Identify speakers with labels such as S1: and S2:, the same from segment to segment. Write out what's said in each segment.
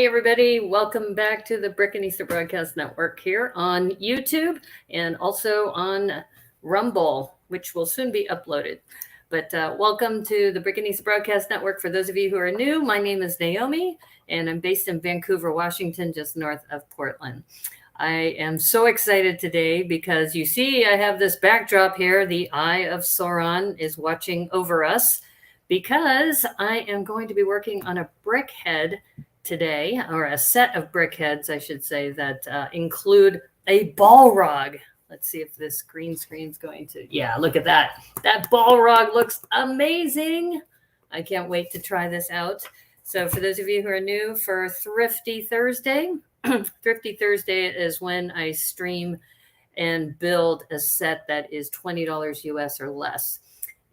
S1: everybody. Welcome back to the Brickanista Broadcast Network here on YouTube and also on Rumble, which will soon be uploaded. But welcome to the Brickanista Broadcast Network. For those of you who are new, my name is Naomi, and I'm based in Vancouver, Washington, just north of Portland. I am so excited today because you see I have this backdrop here. The Eye of Sauron is watching over us because I am going to be working on a brick head today, or a set of brick heads, I should say, that include a Balrog. Let's see if this green screen's going to, yeah, look at that. That Balrog looks amazing. I can't wait to try this out. So for those of you who are new, for Thrifty Thursday, Thrifty Thursday is when I stream and build a set that is $20 US or less.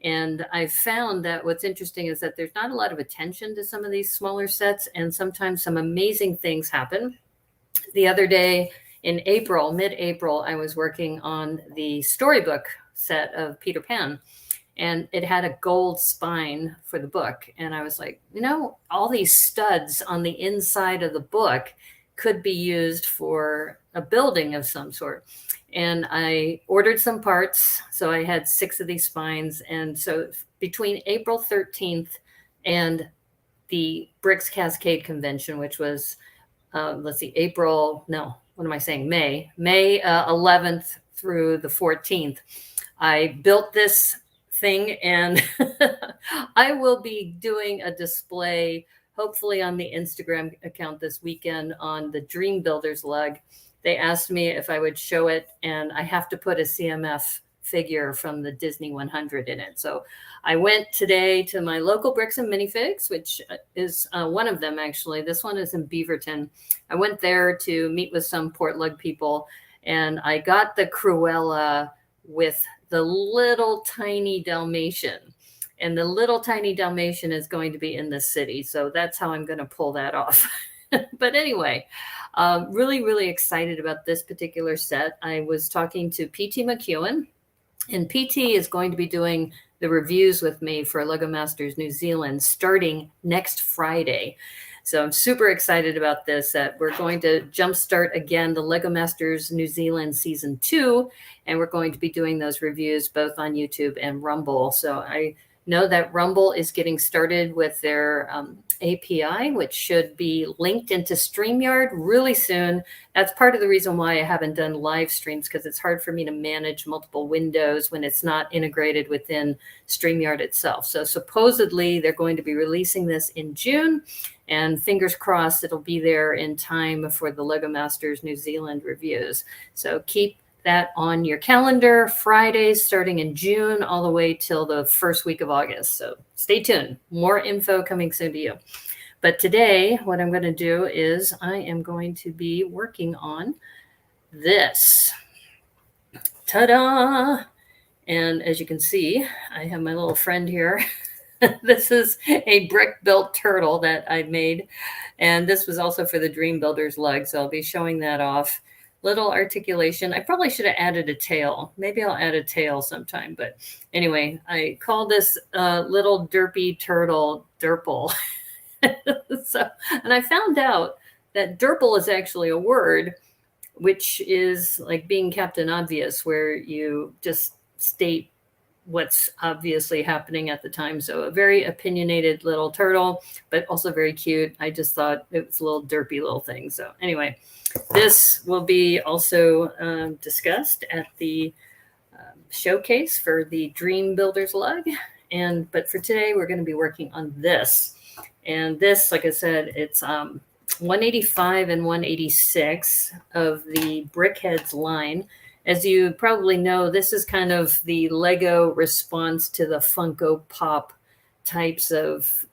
S1: And I found that what's interesting is that there's not a lot of attention to some of these smaller sets, and sometimes some amazing things happen. The other day in April, mid-April, I was working on the storybook set of Peter Pan, and it had a gold spine for the book. And I was like, you know, all these studs on the inside of the book could be used for a building of some sort. And I ordered some parts. So I had 6 of these spines. And so between April 13th and the Bricks Cascade Convention, which was, May 11th through the 14th, I built this thing, and I will be doing a display hopefully on the Instagram account this weekend on the Dream Builders lug. They asked me if I would show it, and I have to put a CMF figure from the Disney 100 in it. So I went today to my local Bricks and Minifigs, which is one of them, actually. This one is in Beaverton. I went there to meet with some Port Lug people, and I got the Cruella with the little tiny Dalmatian. And the little tiny Dalmatian is going to be in the city. So that's how I'm going to pull that off. But anyway, really, really excited about this particular set. I was talking to PT McEwen, and PT is going to be doing the reviews with me for LEGO Masters New Zealand starting next Friday. So I'm super excited about this. We're going to jumpstart again the LEGO Masters New Zealand Season 2, and we're going to be doing those reviews both on YouTube and Rumble. So I know that Rumble is getting started with their API, which should be linked into StreamYard really soon. That's part of the reason why I haven't done live streams, because it's hard for me to manage multiple windows when it's not integrated within StreamYard itself. So supposedly they're going to be releasing this in June, and fingers crossed it'll be there in time for the LEGO Masters New Zealand reviews. So keep that on your calendar, Fridays starting in June all the way till the first week of August. So stay tuned. More info coming soon to you. But today, what I'm going to do is I am going to be working on this. Ta-da! And as you can see, I have my little friend here. This is a brick-built turtle that I made. And this was also for the Dream Builders lug, so I'll be showing that off. Little articulation. I probably should have added a tail. Maybe I'll add a tail sometime. But anyway, I call this little derpy turtle Derple. And I found out that Derple is actually a word, which is like being Captain Obvious, where you just state what's obviously happening at the time. So a very opinionated little turtle, but also very cute. I just thought it was a little derpy little thing. So anyway, this will be also discussed at the showcase for the Dream Builders lug. But for today, we're going to be working on this. And this, like I said, it's 185 and 186 of the Brickheads line. As you probably know, this is kind of the Lego response to the Funko Pop types of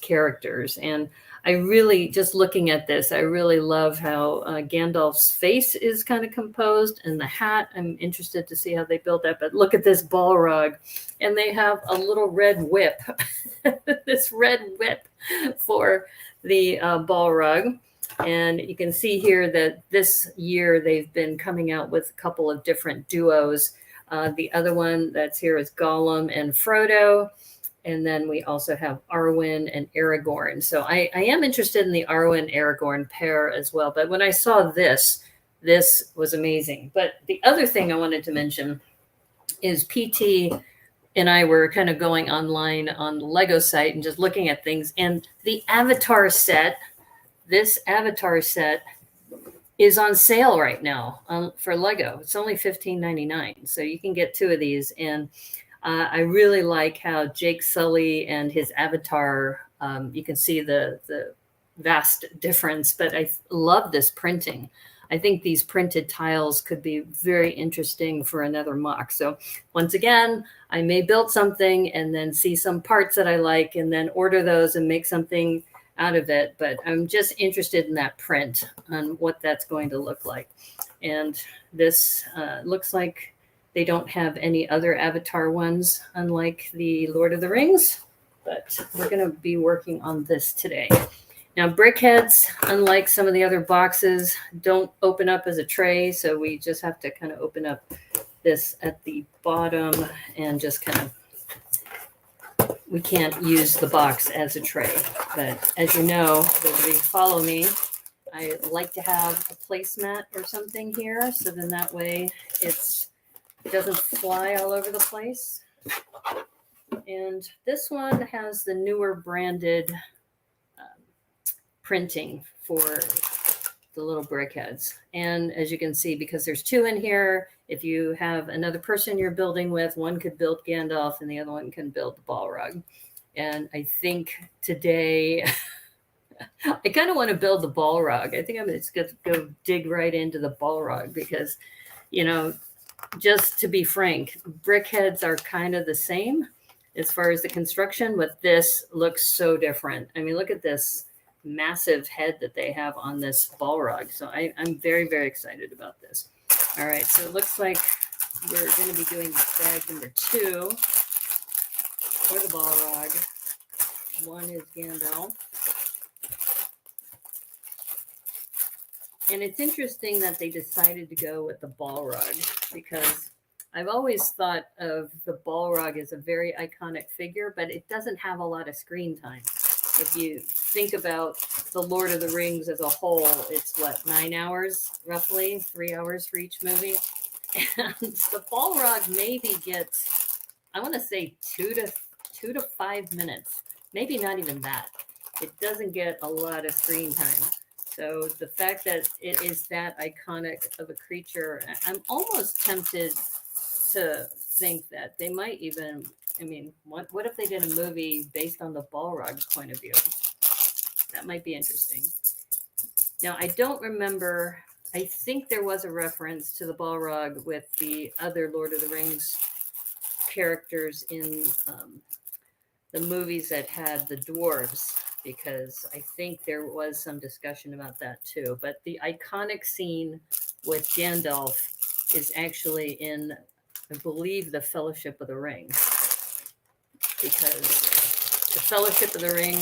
S1: characters. And I really, just looking at this, I really love how Gandalf's face is kind of composed, and the hat. I'm interested to see how they build that. But look at this Balrog, and they have a little red whip, this red whip for the Balrog. And you can see here that this year they've been coming out with a couple of different duos. The other one that's here is Gollum and Frodo. And then we also have Arwen and Aragorn. So I am interested in the Arwen Aragorn pair as well. But when I saw this, this was amazing. But the other thing I wanted to mention is PT and I were kind of going online on the Lego site and just looking at things. And the Avatar set, this Avatar set is on sale right now for Lego. It's only $15.99. So you can get two of these. And I really like how Jake Sully and his avatar, you can see the vast difference, but I love this printing. I think these printed tiles could be very interesting for another MOC. So once again, I may build something and then see some parts that I like and then order those and make something out of it. But I'm just interested in that print on what that's going to look like. And this looks like they don't have any other Avatar ones, unlike the Lord of the Rings, but we're going to be working on this today. Now, BrickHeadz, unlike some of the other boxes, don't open up as a tray, so we just have to kind of open up this at the bottom and just kind of, we can't use the box as a tray. But as you know, those of you who follow me, I like to have a placemat or something here, so then that way it doesn't fly all over the place. And this one has the newer branded printing for the little BrickHeadz. And as you can see, because there's two in here, if you have another person you're building with, one could build Gandalf and the other one can build the Balrog. And I think today, I kind of want to build the Balrog. I think I'm just going to go dig right into the Balrog because, you know, just to be frank, BrickHeadz are kind of the same as far as the construction, but this looks so different. I mean, look at this massive head that they have on this Balrog. So I'm very, very excited about this. All right, so it looks like we're going to be doing bag number 2 for the Balrog. One is Gandalf. And it's interesting that they decided to go with the Balrog because I've always thought of the Balrog as a very iconic figure, but it doesn't have a lot of screen time. If you think about the Lord of the Rings as a whole, it's what, 9 hours, roughly 3 hours for each movie. And the Balrog maybe gets, I want to say 2 to 5 minutes, maybe not even that. It doesn't get a lot of screen time. So the fact that it is that iconic of a creature, I'm almost tempted to think that they might even, I mean, what if they did a movie based on the Balrog's point of view? That might be interesting. Now, I don't remember, I think there was a reference to the Balrog with the other Lord of the Rings characters in the movies that had the dwarves, because I think there was some discussion about that too. But the iconic scene with Gandalf is actually in, I believe, the Fellowship of the Ring, because the Fellowship of the Ring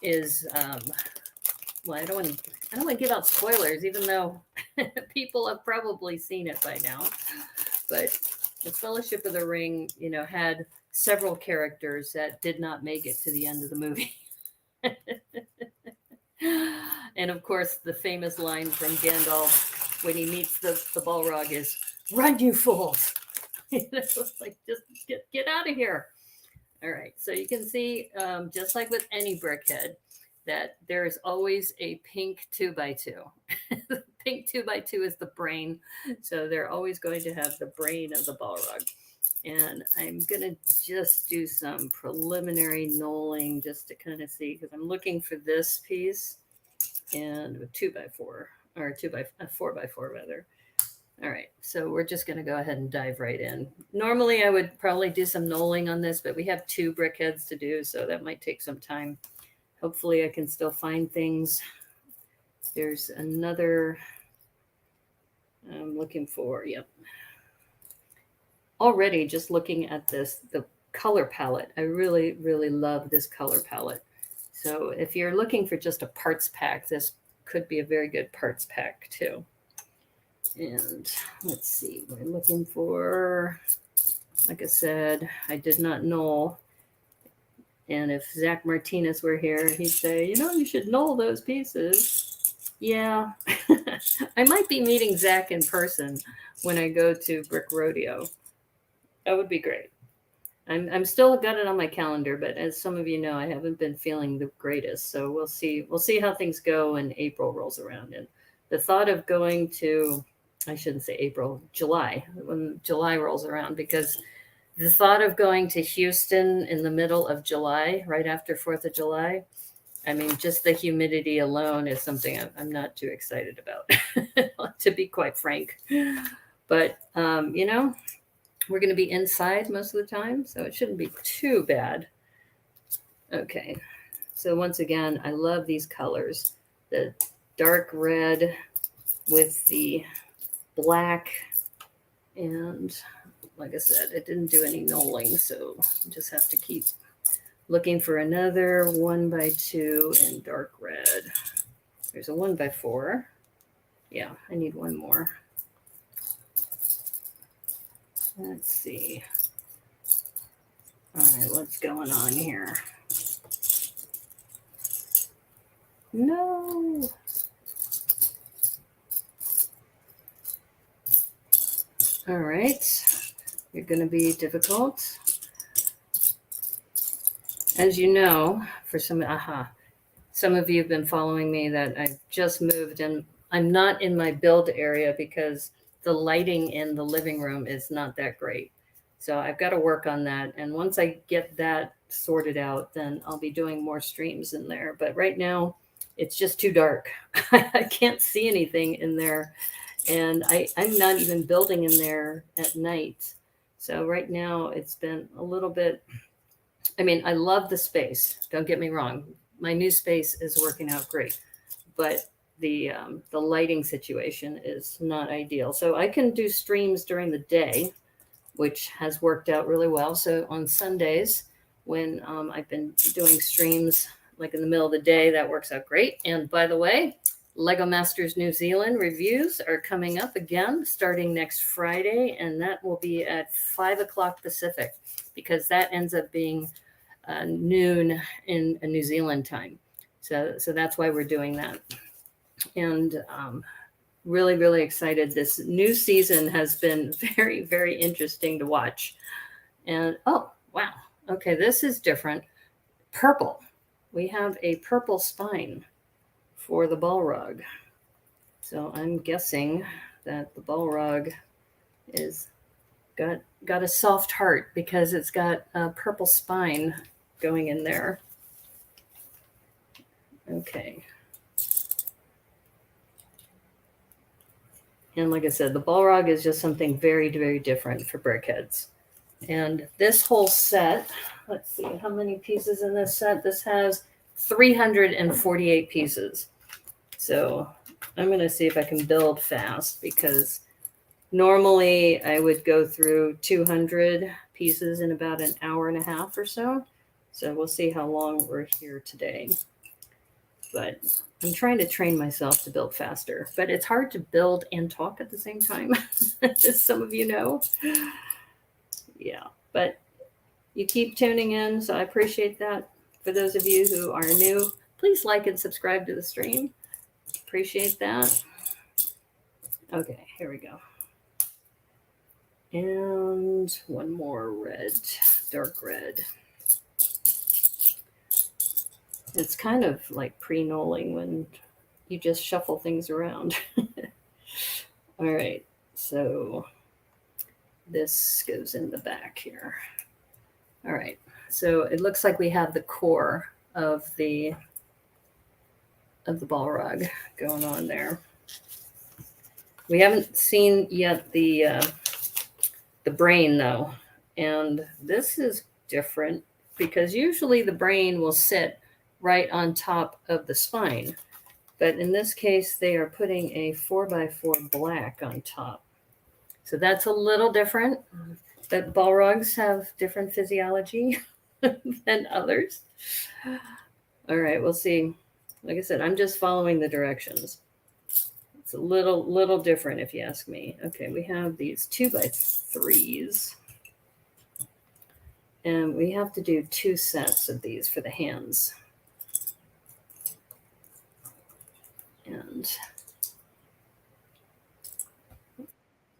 S1: is, well, I don't want to give out spoilers, even though people have probably seen it by now. But the Fellowship of the Ring, you know, had several characters that did not make it to the end of the movie. And of course, the famous line from Gandalf when he meets the Balrog is, "Run, you fools!" It's like, just get out of here. All right, so you can see, just like with any BrickHead, that there is always a pink 2x2. The pink 2x2 is the brain, so they're always going to have the brain of the Balrog. And I'm going to just do some preliminary knolling just to kind of see, because I'm looking for this piece and a 2x4, or 4x4 rather. All right, so we're just going to go ahead and dive right in. Normally, I would probably do some knolling on this, but we have 2 BrickHeadz to do, so that might take some time. Hopefully, I can still find things. There's another I'm looking for, yep. Already, just looking at this, the color palette, I really, really love this color palette. So if you're looking for just a parts pack, this could be a very good parts pack too. And let's see, we're looking for Like I said, I did not know. And if Zach Martinez were here, he'd say, you know, you should know those pieces. Yeah, I might be meeting Zach in person when I go to Brick Rodeo. That would be great. I'm still got it on my calendar, but as some of you know, I haven't been feeling the greatest. So we'll see. We'll see how things go when April rolls around. And the thought of going to, I shouldn't say April, July, when July rolls around, because the thought of going to Houston in the middle of July, right after 4th of July, I mean, just the humidity alone is something I'm not too excited about, to be quite frank. But, you know, we're going to be inside most of the time, so it shouldn't be too bad. Okay, so once again, I love these colors. The dark red with the black, and like I said, it didn't do any knolling, so you just have to keep looking for another 1x2 in dark red. There's a 1x4. Yeah, I need one more. Let's see. All right, what's going on here? No. All right. You're going to be difficult. As you know, for some of you have been following me that I've just moved and I'm not in my build area because the lighting in the living room is not that great. So I've got to work on that. And once I get that sorted out, then I'll be doing more streams in there. But right now, it's just too dark. I can't see anything in there. And I'm not even building in there at night. So right now, it's been a little bit, I mean, I love the space. Don't get me wrong. My new space is working out great. But the lighting situation is not ideal. So I can do streams during the day, which has worked out really well. So on Sundays, when I've been doing streams like in the middle of the day, that works out great. And by the way, Lego Masters New Zealand reviews are coming up again starting next Friday, and that will be at 5 o'clock Pacific, because that ends up being noon in New Zealand time. So that's why we're doing that. And really, really excited. This new season has been very, very interesting to watch. And oh, wow. Okay, this is different. Purple. We have a purple spine for the Balrog. So I'm guessing that the Balrog is got a soft heart because it's got a purple spine going in there. Okay. And like I said, the Balrog is just something very, very different for Brickheads. And this whole set, let's see, how many pieces in this set? This has 348 pieces. So I'm going to see if I can build fast, because normally I would go through 200 pieces in about an hour and a half or so. So we'll see how long we're here today. But I'm trying to train myself to build faster, but it's hard to build and talk at the same time, as some of you know. Yeah, but you keep tuning in, so I appreciate that. For those of you who are new, please like and subscribe to the stream. Appreciate that. Okay, here we go. And one more red, dark red. It's kind of like pre-knolling when you just shuffle things around. All right, so this goes in the back here. All right, so it looks like we have the core of the Balrog going on there. We haven't seen yet the brain though, and this is different because usually the brain will sit right on top of the spine. But in this case, they are putting a 4x4 black on top. So that's a little different. But Balrogs have different physiology than others. All right, we'll see. Like I said, I'm just following the directions. It's a little different if you ask me. Okay, we have these 2x3s. And we have to do 2 sets of these for the hands. And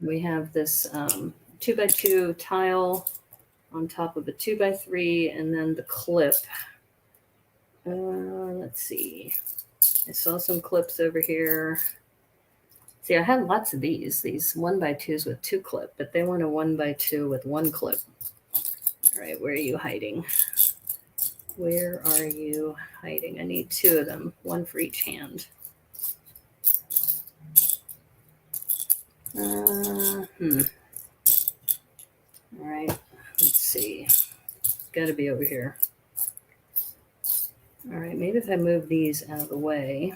S1: we have this 2x2 tile on top of a 2x3, and then the clip. Let's see. I saw some clips over here. See, I have lots of these 1x2s with 2 clip, but they want a 1x2 with 1 clip. All right, where are you hiding? Where are you hiding? I need 2 of them, 1 for each hand. All right, let's see. Got to be over here. All right, maybe if I move these out of the way,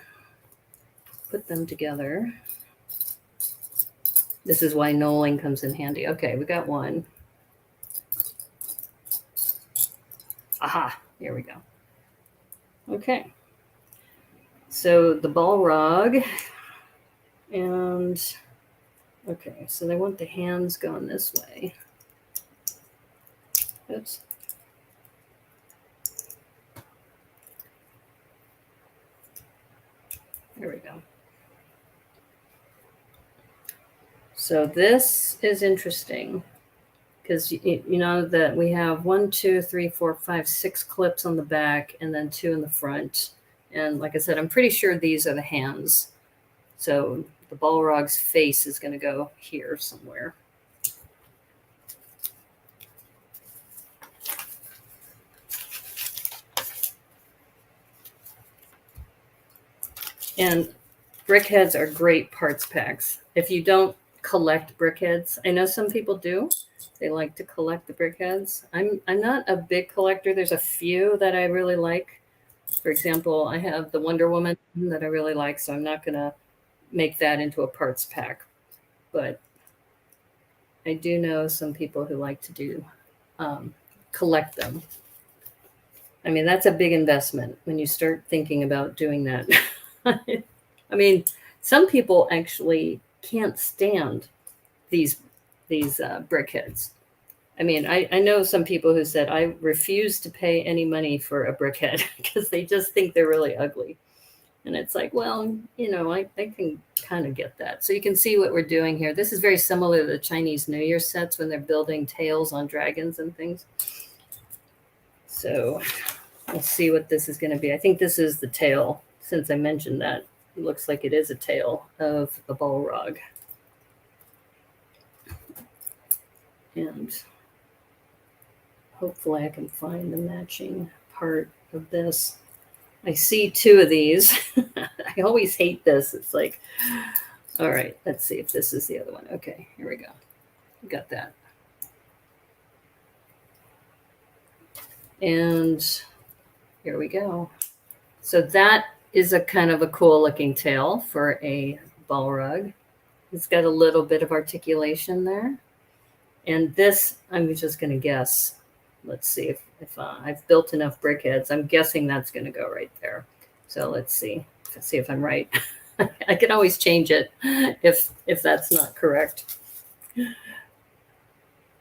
S1: put them together. This is why knolling comes in handy. Okay, we got 1. Aha, here we go. Okay. So the Balrog, and okay, so they want the hands going this way. Oops. There we go. So this is interesting because you know that we have 1, 2, 3, 4, 5, 6 clips on the back and then 2 in the front. And like I said, I'm pretty sure these are the hands. So the Balrog's face is going to go here somewhere. And brickheads are great parts packs. If you don't collect brickheads, I know some people do. They like to collect the brickheads. I'm not a big collector. There's a few that I really like. For example, I have the Wonder Woman that I really like, so I'm not going to make that into a parts pack. But I do know some people who like to do collect them. I mean, that's a big investment when you start thinking about doing that. I mean, some people actually can't stand these brickheads. I mean, I know some people who said, I refuse to pay any money for a brickhead because they just think they're really ugly. And it's like, well, you know, I can kind of get that. So you can see what we're doing here. This is very similar to the Chinese New Year sets when they're building tails on dragons and things. So we'll see what this is going to be. I think this is the tail. Since I mentioned that, it looks like it is a tail of the Balrog. And hopefully I can find the matching part of this. I see 2 of these. I always hate this. It's like, all right, let's see if this is the other one. Okay, here we go. Got that. And here we go. So that is a kind of a cool looking tail for a Balrog. It's got a little bit of articulation there. And this, I'm just going to guess. Let's see if I've built enough brickheads. I'm guessing that's going to go right there. So let's see. Let's see if I'm right. I can always change it if that's not correct.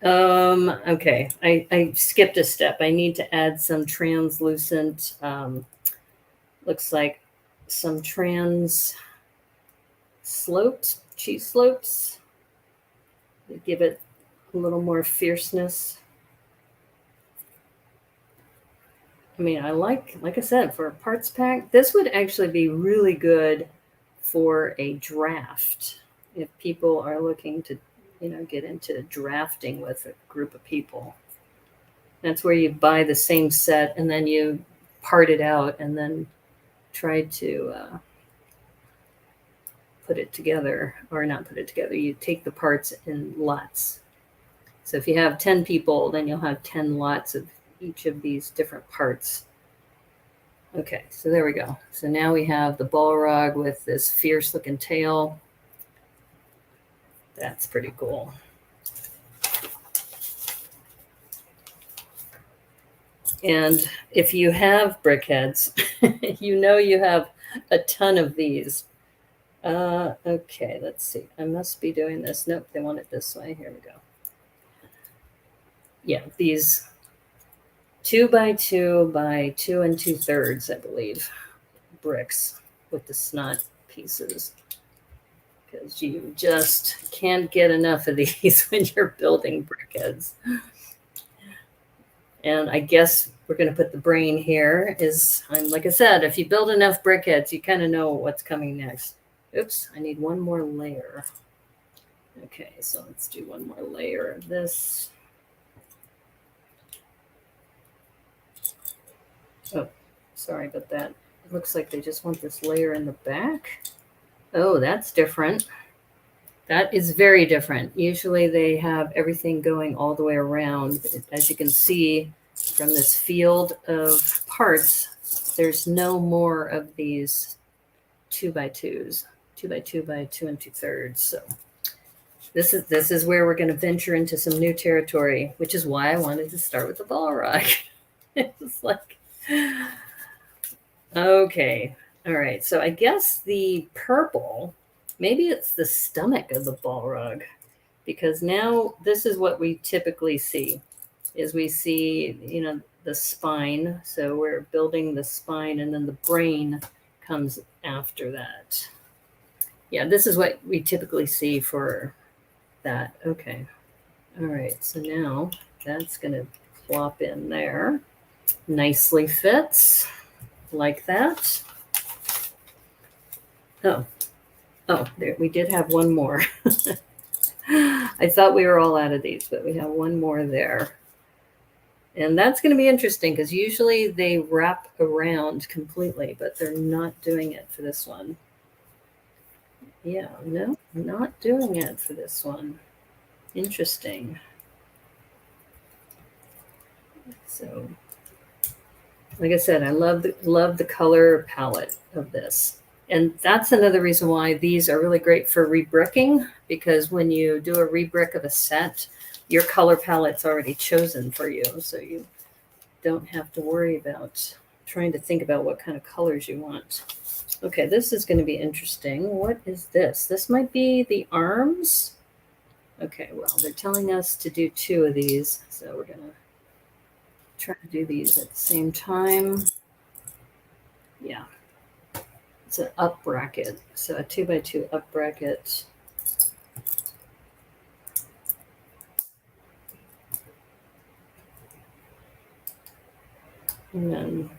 S1: Okay, I skipped a step. I need to add some translucent, looks like some trans slopes, cheese slopes. Give it a little more fierceness. I mean, I like I said, for a parts pack, this would actually be really good for a draft. If people are looking to, you know, get into drafting with a group of people. That's where you buy the same set and then you part it out and then try to put it together, or not put it together. You take the parts in lots. So if you have 10 people, then you'll have 10 lots of each of these different parts. Okay, so there we go. So now we have the Balrog with this fierce looking tail. That's pretty cool. And if you have brickheads, you know you have a ton of these. Okay, let's see. I must be doing this. Nope, they want it this way. Here we go. Yeah, these 2 by 2 by 2 2/3, I believe, bricks with the snot pieces. Because you just can't get enough of these when you're building brickheads. And I guess we're going to put the brain here. Like I said, if you build enough brickheads, you kind of know what's coming next. Oops, I need one more layer. Okay, so let's do one more layer of this. Oh, sorry about that. It looks like they just want this layer in the back. Oh, that's different. That is very different. Usually they have everything going all the way around. As you can see from this field of parts, there's no more of these 2 by 2s, 2 by 2 by 2 2/3. So this is where we're going to venture into some new territory, which is why I wanted to start with the Balrog. It's like, okay, all right. So I guess the purple, maybe it's the stomach of the Balrog, because now this is what we typically see. Is we see, the spine. So we're building the spine, and then the brain comes after that. Yeah, this is what we typically see for that. Okay. All right. So now that's going to plop in there. Nicely fits like that. Oh, there, we did have one more. I thought we were all out of these, but we have one more there. And that's going to be interesting because usually they wrap around completely, but they're not doing it for this one. Yeah, no, not doing it for this one. Interesting. So, like I said, I love the color palette of this. And that's another reason why these are really great for rebricking, because when you do a rebrick of a set, your color palette's already chosen for you. So you don't have to worry about trying to think about what kind of colors you want. Okay, this is going to be interesting. What is this? This might be the arms. Okay, well, they're telling us to do 2 of these. So we're going to try to do these at the same time. Yeah. It's an up bracket. So a 2 by 2 up bracket. And then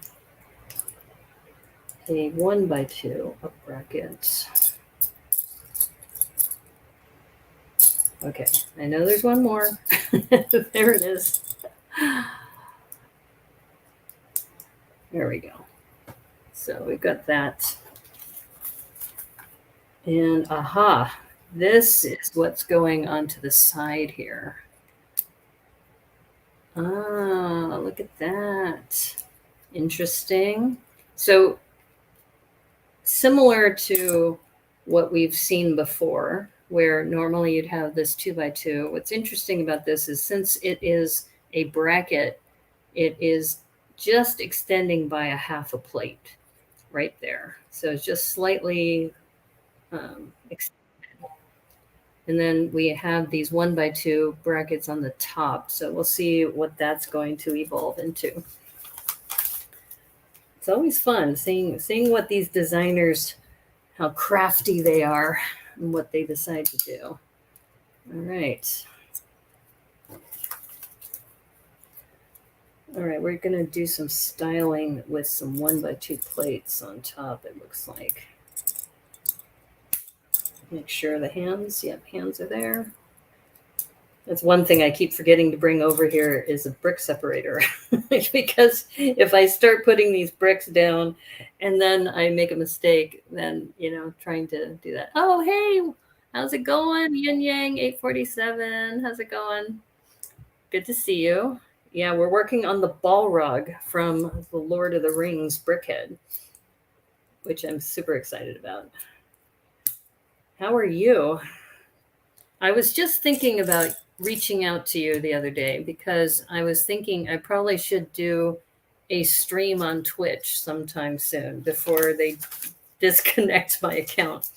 S1: a 1 by 2 up bracket. Okay, I know there's one more. There it is. There we go. So we've got that. And aha, this is what's going onto the side here. Ah, look at that. Interesting. So similar to what we've seen before, where normally you'd have this 2 by 2. What's interesting about this is since it is a bracket, it is just extending by a half a plate right there. So it's just slightly extended. And then we have these 1 by 2 brackets on the top. So we'll see what that's going to evolve into. It's always fun seeing what these designers, how crafty they are and what they decide to do. All right. All right, we're going to do some styling with some 1 by 2 plates on top, it looks like. Make sure the hands, yep, hands are there. That's one thing I keep forgetting to bring over here is a brick separator. Because if I start putting these bricks down and then I make a mistake, then, trying to do that. Oh, hey, how's it going? Yin Yang 847, how's it going? Good to see you. Yeah, we're working on the Balrog from the Lord of the Rings brickhead, which I'm super excited about. How are you? I was just thinking about reaching out to you the other day because I was thinking I probably should do a stream on Twitch sometime soon before they disconnect my account.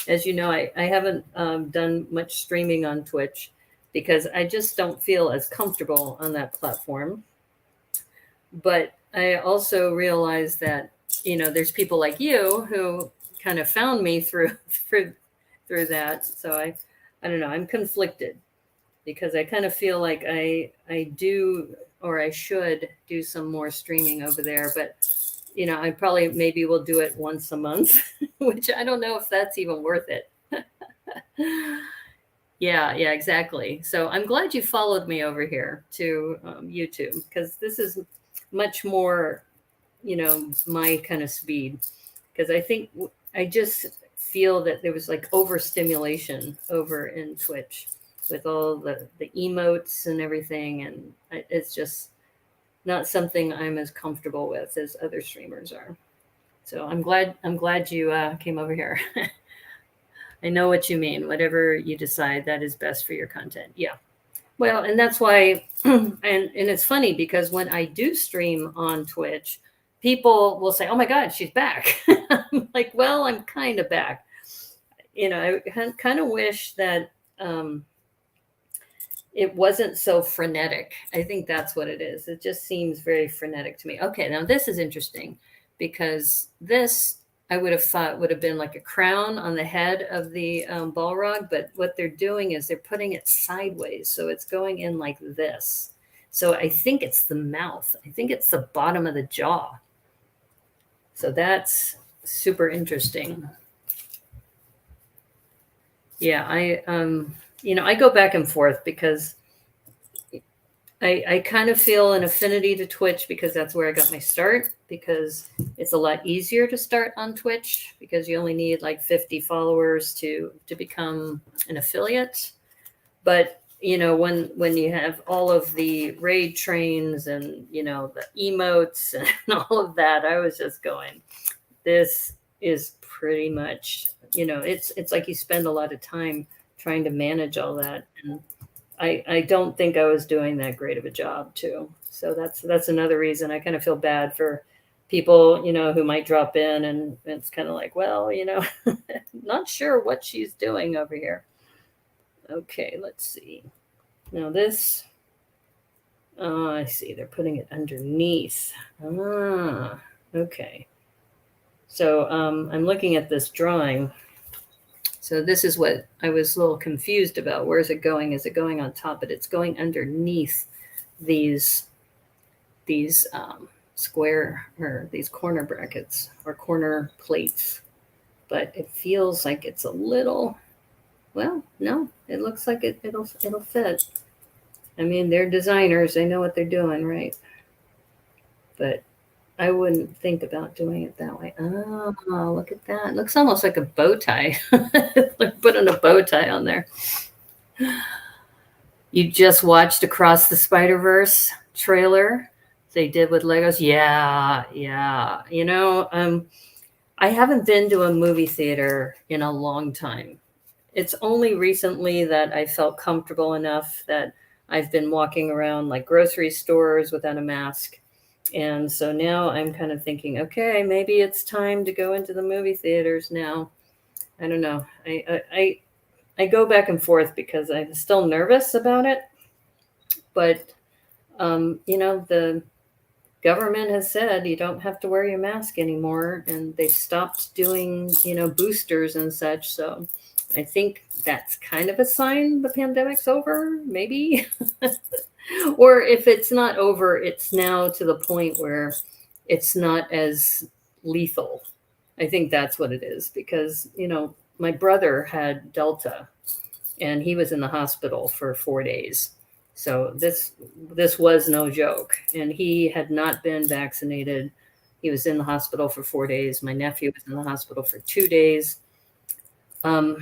S1: As you know, I haven't done much streaming on Twitch because I just don't feel as comfortable on that platform. But I also realized that, there's people like you who kind of found me through that. So I don't know, I'm conflicted because I kind of feel like I do, or I should do some more streaming over there, but I probably maybe will do it once a month, which I don't know if that's even worth it. Yeah, exactly. So I'm glad you followed me over here to YouTube, because this is much more, my kind of speed. Because I think I just feel that there was like overstimulation over in Twitch with all the emotes and everything. And it's just not something I'm as comfortable with as other streamers are. So I'm glad you came over here. I know what you mean. Whatever you decide that is best for your content. Yeah. Well, and that's why, and it's funny because when I do stream on Twitch, people will say, "Oh my God, she's back." I'm like, well, I'm kind of back. I kind of wish that it wasn't so frenetic. I think that's what it is. It just seems very frenetic to me. Okay, now this is interesting because this I would have thought would have been like a crown on the head of the Balrog, but what they're doing is they're putting it sideways, so it's going in like this. So I think it's the mouth. I think it's the bottom of the jaw. So that's super interesting. Yeah, I go back and forth because I kind of feel an affinity to Twitch because that's where I got my start, because it's a lot easier to start on Twitch because you only need like 50 followers to become an affiliate. But when you have all of the raid trains and the emotes and all of that, I was just going, this is pretty much, it's like you spend a lot of time trying to manage all that. And I don't think I was doing that great of a job too. So that's another reason I kind of feel bad for people, who might drop in, and it's kind of like, well, not sure what she's doing over here. Okay, let's see. Now this, oh, I see. They're putting it underneath. Ah, okay. So I'm looking at this drawing. So this is what I was a little confused about. Where is it going? Is it going on top? But it's going underneath these square, or these corner brackets or corner plates. But it feels like it's a little. Well, no, it looks like it'll fit. I mean, they're designers; they know what they're doing, right? But I wouldn't think about doing it that way. Oh, look at that. It looks almost like a bow tie. Like putting a bow tie on there. You just watched Across the Spider-Verse trailer they did with Legos. Yeah. I haven't been to a movie theater in a long time. It's only recently that I felt comfortable enough that I've been walking around like grocery stores without a mask. And so now I'm kind of thinking, okay, maybe it's time to go into the movie theaters now. I don't know. I go back and forth because I'm still nervous about it. But, the government has said you don't have to wear your mask anymore, and they've stopped doing, boosters and such. So I think that's kind of a sign the pandemic's over, maybe. Or if it's not over, it's now to the point where it's not as lethal. I think that's what it is, because, my brother had Delta and he was in the hospital for 4 days. So this was no joke. And he had not been vaccinated. He was in the hospital for 4 days. My nephew was in the hospital for 2 days. And,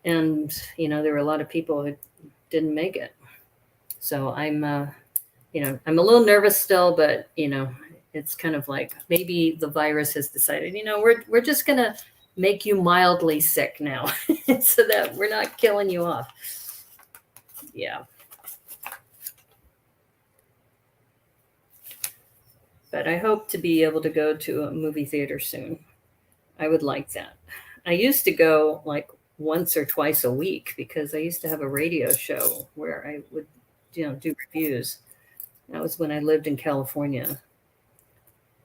S1: there were a lot of people who didn't make it. So I'm a little nervous still, but, it's kind of like maybe the virus has decided, we're just going to make you mildly sick now so that we're not killing you off. Yeah. But I hope to be able to go to a movie theater soon. I would like that. I used to go like once or twice a week because I used to have a radio show where I would, do reviews. That was when I lived in California.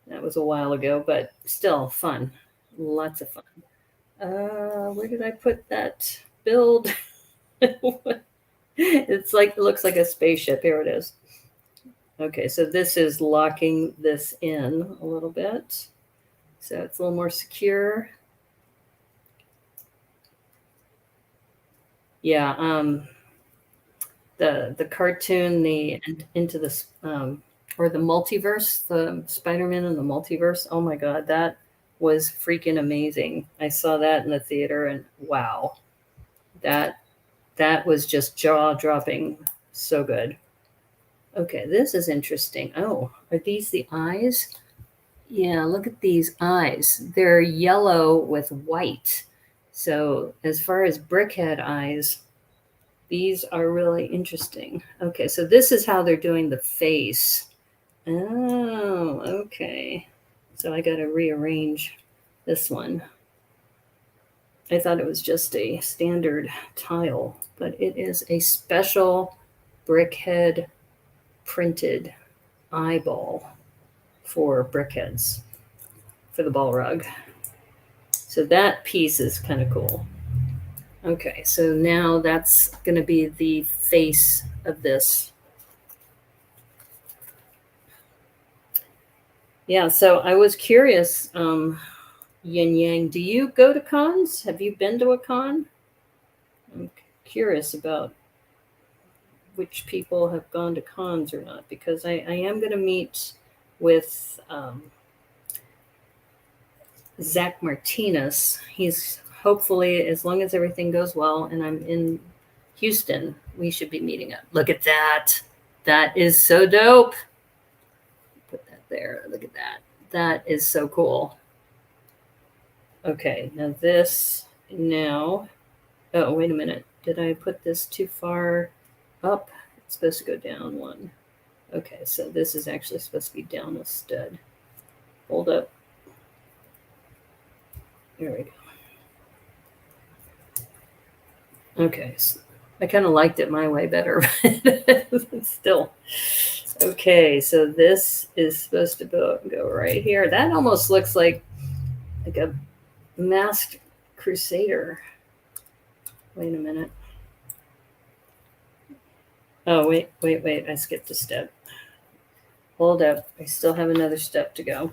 S1: That was a while ago, but still fun. Lots of fun. Where did I put that build? It's like, it looks like a spaceship. Here it is. Okay, so this is locking this in a little bit. So it's a little more secure. Yeah, the cartoon, the Into the or the multiverse, the Spider-Man in the multiverse. Oh my God, that was freaking amazing. I saw that in the theater, and wow, that that was just jaw-dropping. So good. Okay, this is interesting. Oh, are these the eyes? Yeah, look at these eyes. They're yellow with white. So as far as brickhead eyes, these are really interesting. Okay, so this is how they're doing the face. Oh, okay. So I got to rearrange this one. I thought it was just a standard tile, but it is a special brickhead printed eyeball for brickheads for the Balrog. So that piece is kind of cool. Okay, so now that's going to be the face of this. Yeah, so I was curious, Yin Yang, do you go to cons? Have you been to a con? I'm curious about which people have gone to cons or not, because I am going to meet with Zach Martinez. He's hopefully, as long as everything goes well and I'm in Houston, we should be meeting up. Look at that. That is so dope. Put that there. Look at that. That is so cool. Okay, now this, now, oh, wait a minute. Did I put this too far up? It's supposed to go down one. Okay, so this is actually supposed to be down a stud. Hold up. There we go. Okay, so I kind of liked it my way better, but still. Okay, so this is supposed to go right here. That almost looks like a masked crusader. Wait a minute. Oh, wait. I skipped a step. Hold up. I still have another step to go.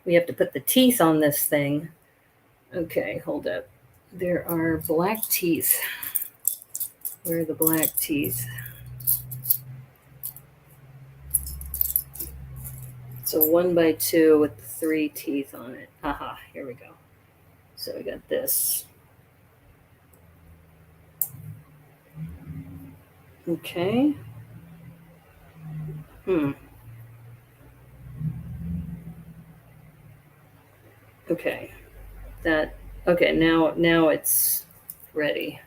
S1: We have to put the teeth on this thing. Okay, hold up. There are black teeth. Where are the black teeth? It's a 1x2 with 3 teeth on it. Aha, here we go. So we got this. Okay. Okay. Okay, now it's ready.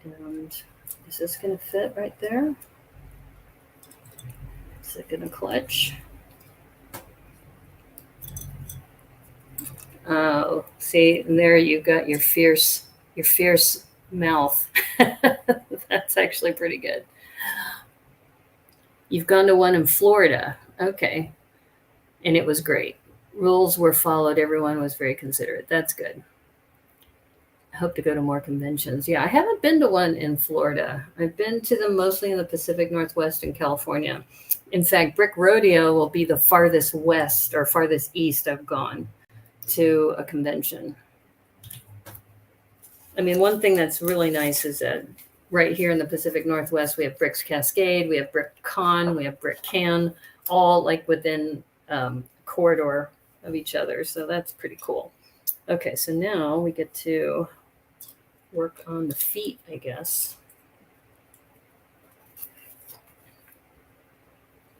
S1: And is this gonna fit right there? Is it gonna clutch? Oh, see, and there you got your fierce mouth. That's actually pretty good. You've gone to one in Florida. Okay. And it was great. Rules were followed. Everyone was very considerate. That's good. I hope to go to more conventions. Yeah, I haven't been to one in Florida. I've been to them mostly in the Pacific Northwest and California. In fact, Brick Rodeo will be the farthest west or farthest east I've gone to a convention. I mean, one thing that's really nice is that right here in the Pacific Northwest, we have Bricks Cascade, we have Brick Con, we have Brick Can, all like within corridor of each other. So that's pretty cool. Okay, so now we get to work on the feet, I guess.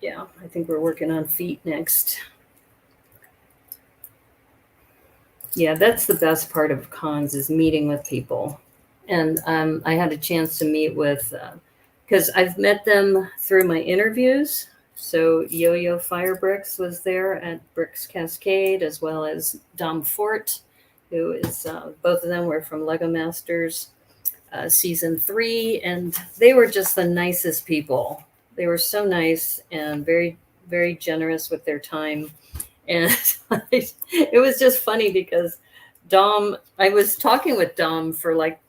S1: Yeah, I think we're working on feet next. Yeah, that's the best part of cons is meeting with people. And I had a chance to meet with, because I've met them through my interviews. So Yo-Yo Firebricks was there at Bricks Cascade, as well as Dom Fort, who is, both of them were from Lego Masters season 3. And they were just the nicest people. They were so nice and very very generous with their time. And it was just funny because I was talking with Dom for like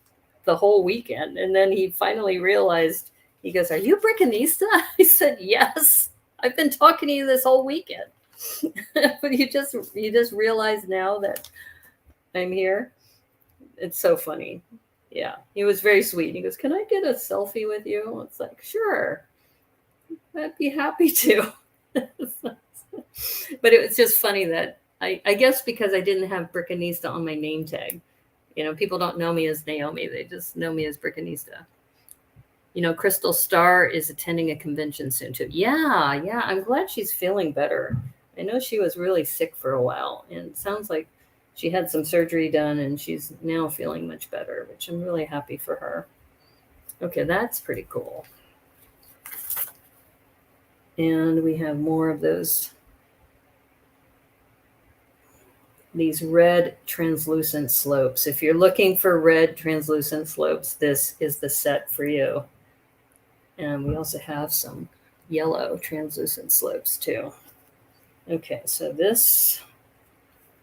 S1: the whole weekend. And then he finally realized, he goes, "Are you Brickanista?" I said, "Yes, I've been talking to you this whole weekend." But you just realize now that I'm here. It's so funny. Yeah, he was very sweet. He goes, "Can I get a selfie with you?" It's like, sure, I'd be happy to. But it was just funny that I guess because I didn't have Brickanista on my name tag. People don't know me as Naomi. They just know me as Brickanista. Crystal Starr is attending a convention soon too. Yeah, yeah. I'm glad she's feeling better. I know she was really sick for a while, and it sounds like she had some surgery done and she's now feeling much better, which I'm really happy for her. Okay, that's pretty cool. And we have more of these red translucent slopes. If you're looking for red translucent slopes, this is the set for you. And we also have some yellow translucent slopes too. Okay, so this,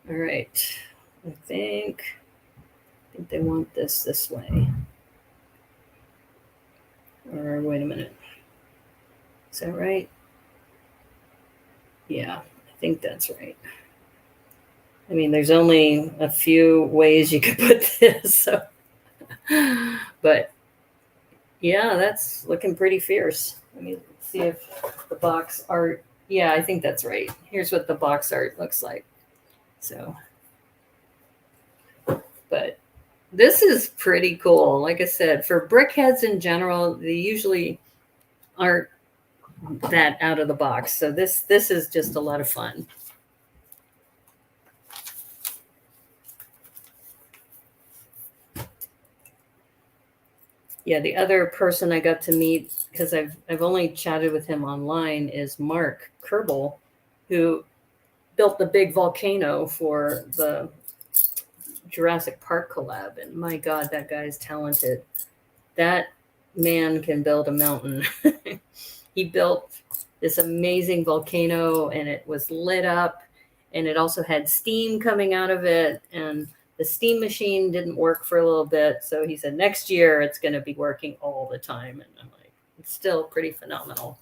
S1: all right, I think they want this way. Or wait a minute. Is that right? Yeah, I think that's right. I mean, there's only a few ways you could put this, so. But yeah, that's looking pretty fierce. Let me see if the box art, yeah, I think that's right. Here's what the box art looks like. So, but this is pretty cool. Like I said, for brickheads in general, they usually aren't that out of the box. So this is just a lot of fun. Yeah, the other person I got to meet, because I've only chatted with him online, is Mark Kerbel, who built the big volcano for the Jurassic Park collab. And my God, that guy's talented. That man can build a mountain. He built this amazing volcano and it was lit up and it also had steam coming out of it. And the steam machine didn't work for a little bit. So he said, next year it's going to be working all the time. And I'm like, it's still pretty phenomenal.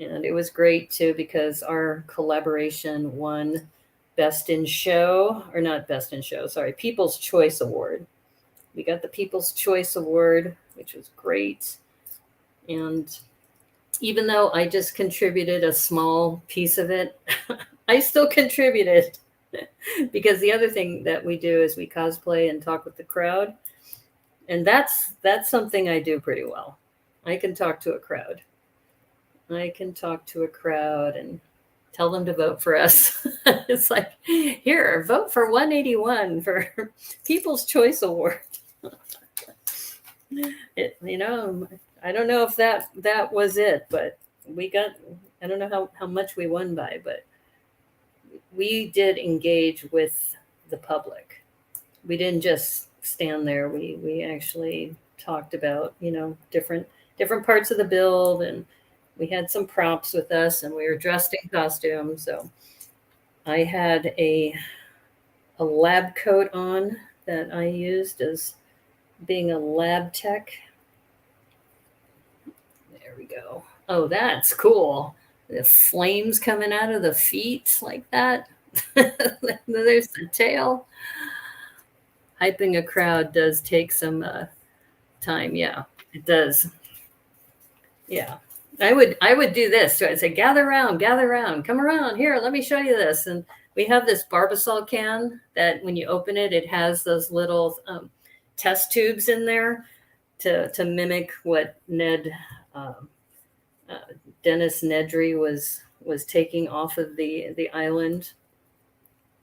S1: And it was great too, because our collaboration won Best in Show, or not Best in Show, sorry, People's Choice Award. We got the People's Choice Award, which was great. And even though I just contributed a small piece of it, I still contributed. Because the other thing that we do is we cosplay and talk with the crowd. And that's something I do pretty well. I can talk to a crowd. I can talk to a crowd and tell them to vote for us. It's like, here, vote for 181 for People's Choice Award. I don't know if that was it, but we got, I don't know how much we won by, but we did engage with the public. We didn't just stand there. We actually talked about, different parts of the build, and we had some props with us and we were dressed in costume. So I had a lab coat on that I used as being a lab tech. There we go. Oh, that's cool. The flames coming out of the feet like that. There's the tail. Hyping a crowd does take some time. Yeah, it does. Yeah. I would do this. So I'd say, gather around, come around here. Let me show you this. And we have this Barbasol can that when you open it, it has those little test tubes in there to mimic what Dennis Nedry was taking off of the island.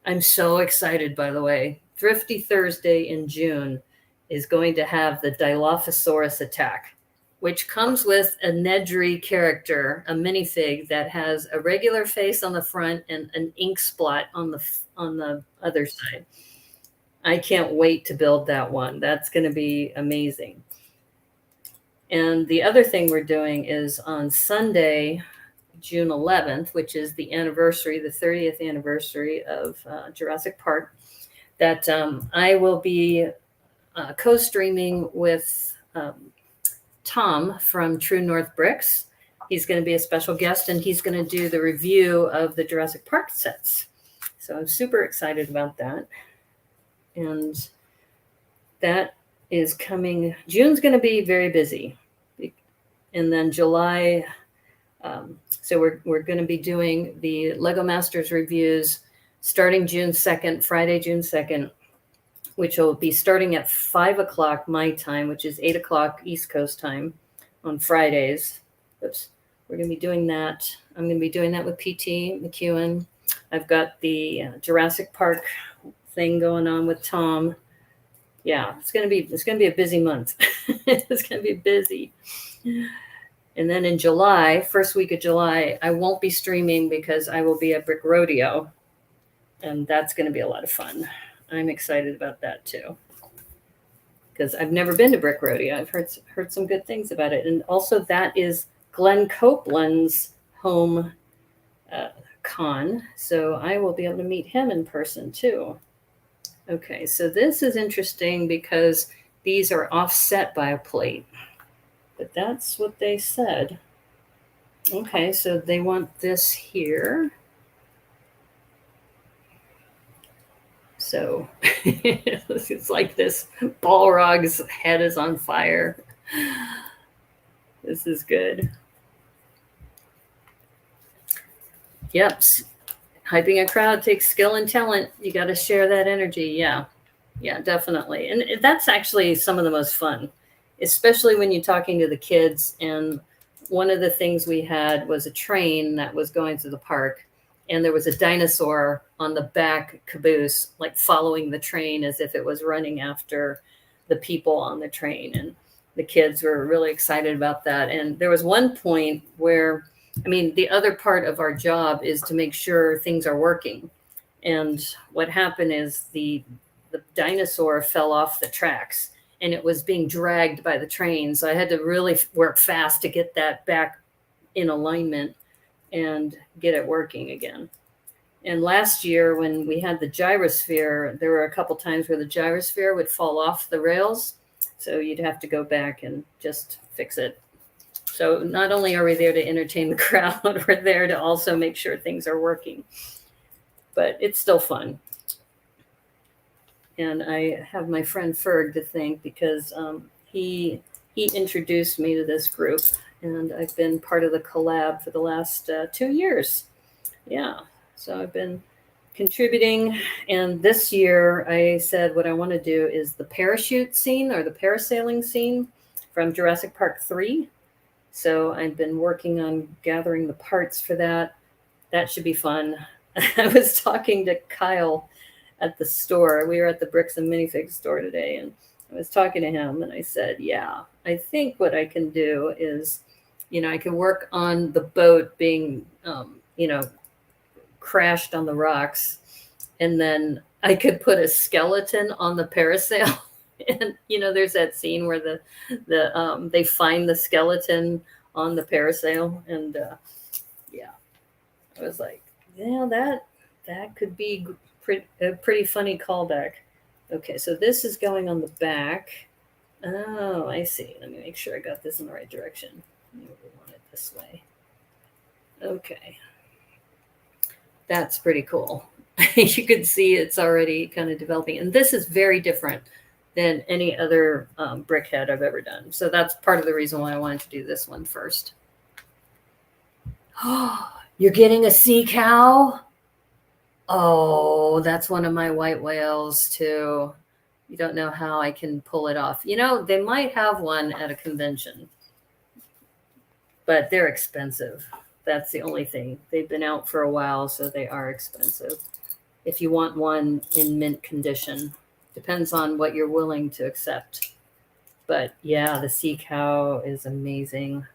S1: I'm so excited, by the way. Thrifty Thursday in June is going to have the Dilophosaurus attack, which comes with a Nedry character, a minifig that has a regular face on the front and an ink spot on the other side. I can't wait to build that one. That's going to be amazing. And the other thing we're doing is on Sunday, June 11th, which is the anniversary, the 30th anniversary of Jurassic Park, that I will be co-streaming with Tom from True North Bricks. He's going to be a special guest, and he's going to do the review of the Jurassic Park sets. So I'm super excited about that. And that is coming. June's going to be very busy. And then July, so we're going to be doing the Lego Masters reviews starting June 2nd, Friday, June 2nd, which will be starting at 5 o'clock my time, which is 8 o'clock East Coast time on Fridays. Oops. We're going to be doing that. I'm going to be doing that with PT McEwen. I've got the Jurassic Park thing going on with Tom. Yeah, it's going to be a busy month. It's going to be busy. And then in July, first week of July, I won't be streaming because I will be at Brick Rodeo, and that's going to be a lot of fun. I'm excited about that too, because I've never been to Brick Rodeo. I've heard some good things about it, and also that is Glenn Copeland's home con, so I will be able to meet him in person too. Okay, so this is interesting because these are offset by a plate, but that's what they said. Okay, so they want this here. So it's like this Balrog's head is on fire. This is good. Yep. Hyping a crowd takes skill and talent. You got to share that energy. Yeah. Yeah, definitely. And that's actually some of the most fun, especially when you're talking to the kids. And one of the things we had was a train that was going through the park, and there was a dinosaur on the back caboose, like following the train as if it was running after the people on the train. And the kids were really excited about that. And there was one point where, I mean, the other part of our job is to make sure things are working. And what happened is the dinosaur fell off the tracks, and it was being dragged by the train. So I had to really work fast to get that back in alignment and get it working again. And last year when we had the gyrosphere, there were a couple times where the gyrosphere would fall off the rails. So you'd have to go back and just fix it. So not only are we there to entertain the crowd, we're there to also make sure things are working. But it's still fun. And I have my friend Ferg to thank, because he introduced me to this group, and I've been part of the collab for the last 2 years. Yeah, so I've been contributing. And this year I said what I want to do is the parachute scene, or the parasailing scene from Jurassic Park 3. So I've been working on gathering the parts for that. That should be fun. I was talking to Kyle at the store. We were at the Bricks and Minifigs store today, and I was talking to him, and I said, yeah, I think what I can do is, I can work on the boat being, crashed on the rocks, and then I could put a skeleton on the parasail. And there's that scene where they find the skeleton on the parasail, and I was like, yeah, that could be a pretty funny callback. Okay, so this is going on the back. Oh, I see. Let me make sure I got this in the right direction. We want it this way. Okay, that's pretty cool. You can see it's already kind of developing, and this is very different than any other brick head I've ever done. So that's part of the reason why I wanted to do this one first. Oh, you're getting a sea cow? Oh, that's one of my white whales too. You don't know how I can pull it off. They might have one at a convention, but they're expensive. That's the only thing. They've been out for a while, so they are expensive. If you want one in mint condition. Depends on what you're willing to accept. But yeah, the sea cow is amazing.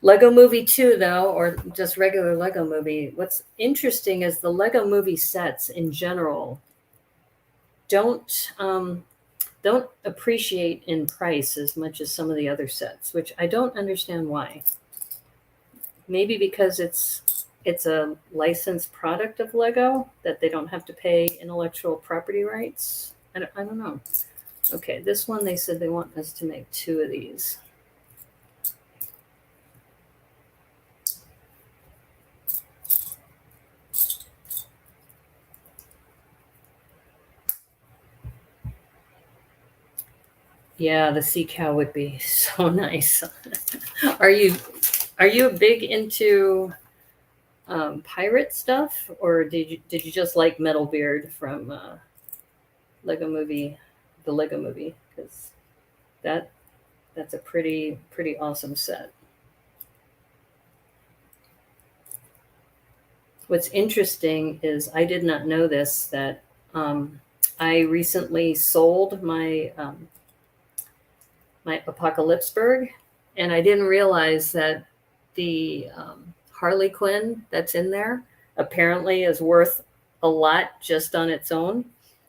S1: Lego Movie 2, though, or just regular Lego Movie. What's interesting is the Lego Movie sets in general don't appreciate in price as much as some of the other sets, which I don't understand why. maybe because it's a licensed product of Lego that they don't have to pay intellectual property rights. I don't know. Okay, this one, they said they want us to make 2 of these. Yeah, the sea cow would be so nice. Are you big into pirate stuff, or did you just like Metalbeard from Lego Movie, the Lego Movie? Because that's a pretty awesome set. What's interesting is I did not know this, that I recently sold my my Apocalypseburg, and I didn't realize that the Harley Quinn that's in there apparently is worth a lot just on its own,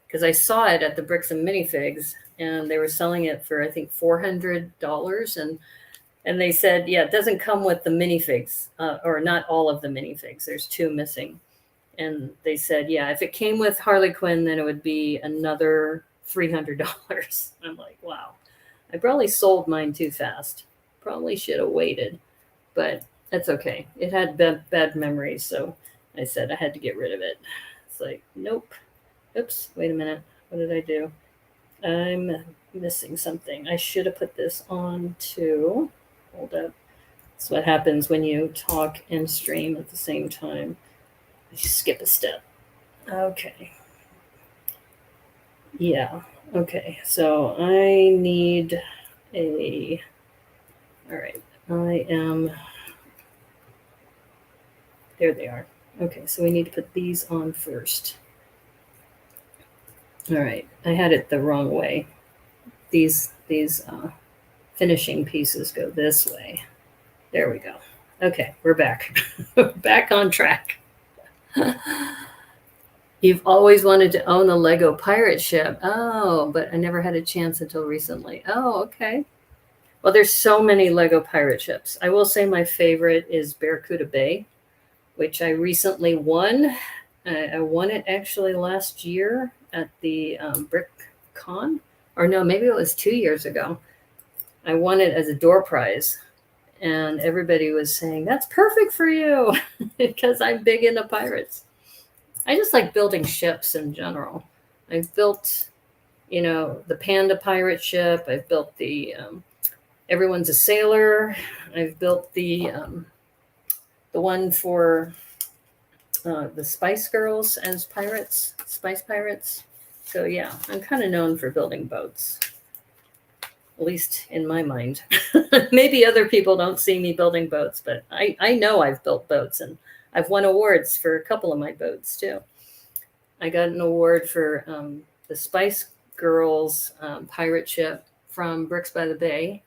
S1: because I saw it at the Bricks and Minifigs, and they were selling it for I think $400, and they said, yeah, it doesn't come with the minifigs, or not all of the minifigs. There's 2 missing. And they said, yeah, if it came with Harley Quinn, then it would be another $300. I'm like, wow. I probably sold mine too fast. Probably should have waited, but that's okay. It had bad memories, so I said I had to get rid of it. It's like, nope. Oops, wait a minute. What did I do? I'm missing something. I should have put this on too. Hold up. That's what happens when you talk and stream at the same time. You skip a step. Okay. Yeah. Okay. So I need a. All right. I am. There they are. Okay. So we need to put these on first. All right. I had it the wrong way. These finishing pieces go this way. There we go. Okay. We're back. Back on track. You've always wanted to own a Lego pirate ship. Oh, but I never had a chance until recently. Oh, okay. Well, there's so many Lego pirate ships. I will say my favorite is Barracuda Bay, which I recently won. I won it actually last year at the Brick Con. Or no, maybe it was 2 years ago. I won it as a door prize. And everybody was saying, that's perfect for you, because I'm big into pirates. I just like building ships in general. I've built, the Panda pirate ship. I've built the Everyone's a Sailor. I've built the one for the Spice Girls as pirates, Spice Pirates. So yeah, I'm kind of known for building boats, at least in my mind. Maybe other people don't see me building boats, but I know I've built boats, and I've won awards for a couple of my boats too. I got an award for the Spice Girls pirate ship from Bricks by the Bay.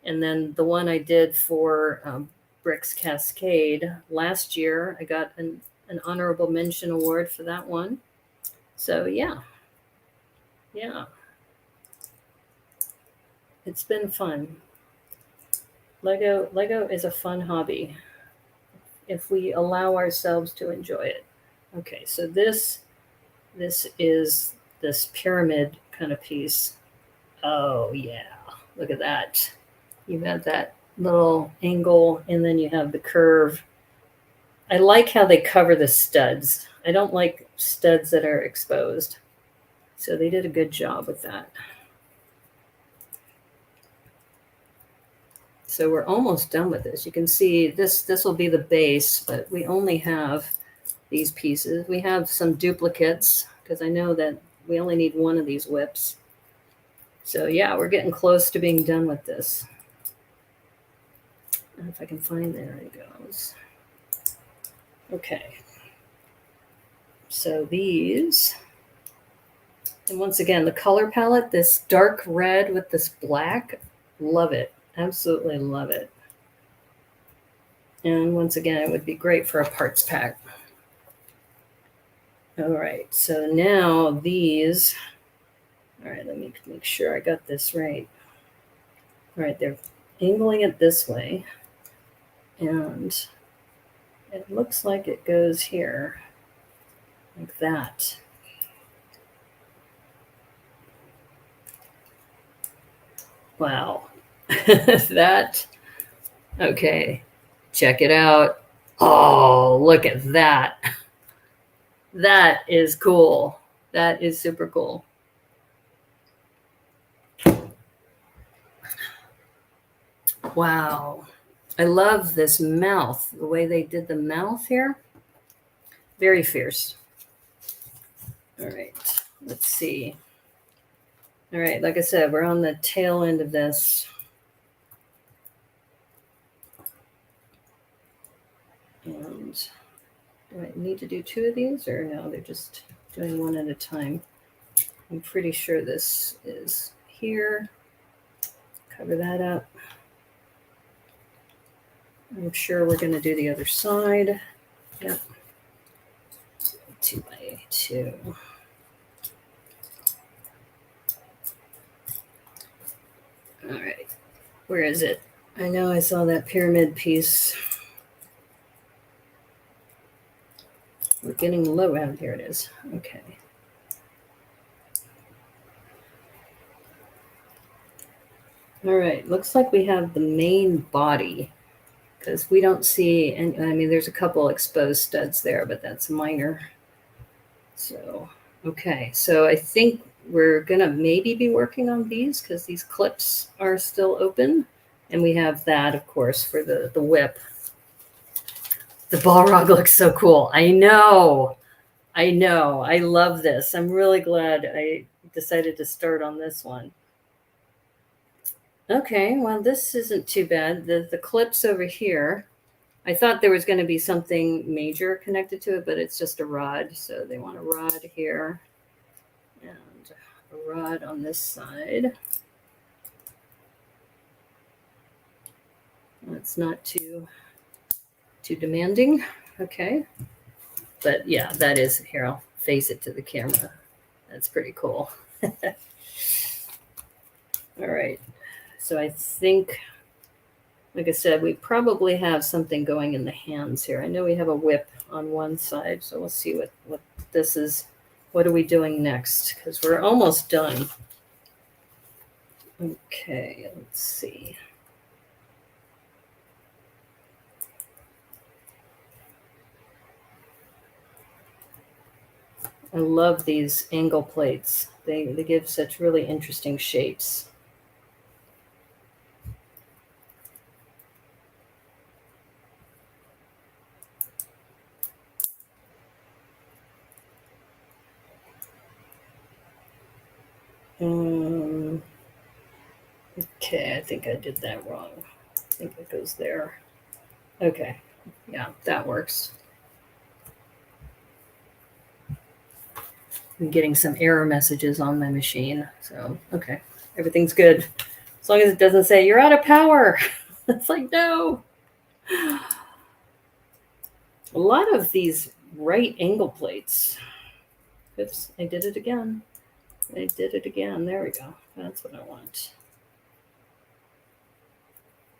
S1: And then the one I did for Bricks Cascade last year, I got an honorable mention award for that one. So yeah. It's been fun. Lego is a fun hobby if we allow ourselves to enjoy it. Okay, so this is this pyramid kind of piece. Oh yeah, look at that. You have that little angle, and then you have the curve. I like how they cover the studs. I don't like studs that are exposed. So they did a good job with that. So we're almost done with this. You can see this will be the base, but we only have these pieces. We have some duplicates, because I know that we only need one of these whips. So yeah, we're getting close to being done with this. And if I can find, there it goes. Okay. So these, and once again, the color palette, this dark red with this black, love it. Absolutely love it. And once again, it would be great for a parts pack. All right, so now these, all right, let me make sure I got this right. All right, they're angling it this way. And it looks like it goes here, like that. Wow. That, okay, check it out. Oh, look at that. That is cool. That is super cool. Wow. I love this mouth, the way they did the mouth here. Very fierce. All right, let's see. All right, like I said, we're on the tail end of this. And do I need to do 2 of these, or no, they're just doing one at a time. I'm pretty sure this is here. Cover that up. I'm sure we're going to do the other side. Yep. 2 by 2. All right. Where is it? I know I saw that pyramid piece. We're getting low out. Here it is. Okay. All right. Looks like we have the main body, because we don't see, and I mean, there's a couple exposed studs there, but that's minor. So, okay. So I think we're going to maybe be working on these because these clips are still open. And we have that, of course, for the whip. The Balrog looks so cool. I know. I know. I love this. I'm really glad I decided to start on this one. Okay, well, this isn't too bad. The clips over here, I thought there was going to be something major connected to it, but it's just a rod. So they want a rod here and a rod on this side. It's not too demanding. Okay. But yeah, that is, here, I'll face it to the camera. That's pretty cool. All right. So I think, like I said, we probably have something going in the hands here. I know we have a whip on one side, so we'll see what this is. What are we doing next? Because we're almost done. Okay, let's see. I love these angle plates. They give such really interesting shapes. Okay, I think I did that wrong. I think it goes there. Okay, yeah, that works. I'm getting some error messages on my machine. So, okay, everything's good. As long as it doesn't say, you're out of power. It's like, no. A lot of these right angle plates. Oops, I did it again. I did it again. There we go. That's what I want.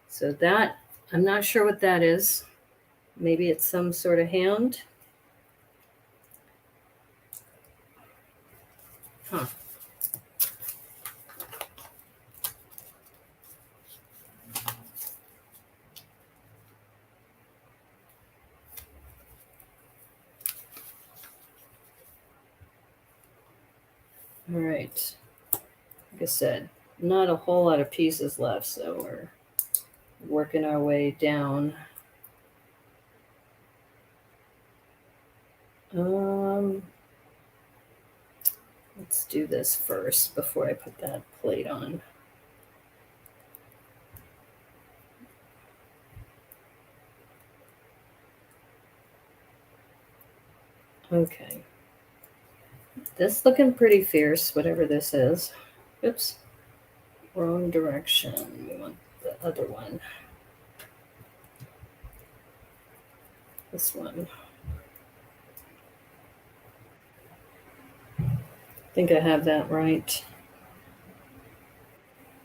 S1: So that, I'm not sure what that is. Maybe it's some sort of hand. Huh. All right. Like I said, not a whole lot of pieces left, so we're working our way down. Let's do this first before I put that plate on. Okay. This looking pretty fierce, whatever this is. Oops. Wrong direction. We want the other one. This one. I think I have that right.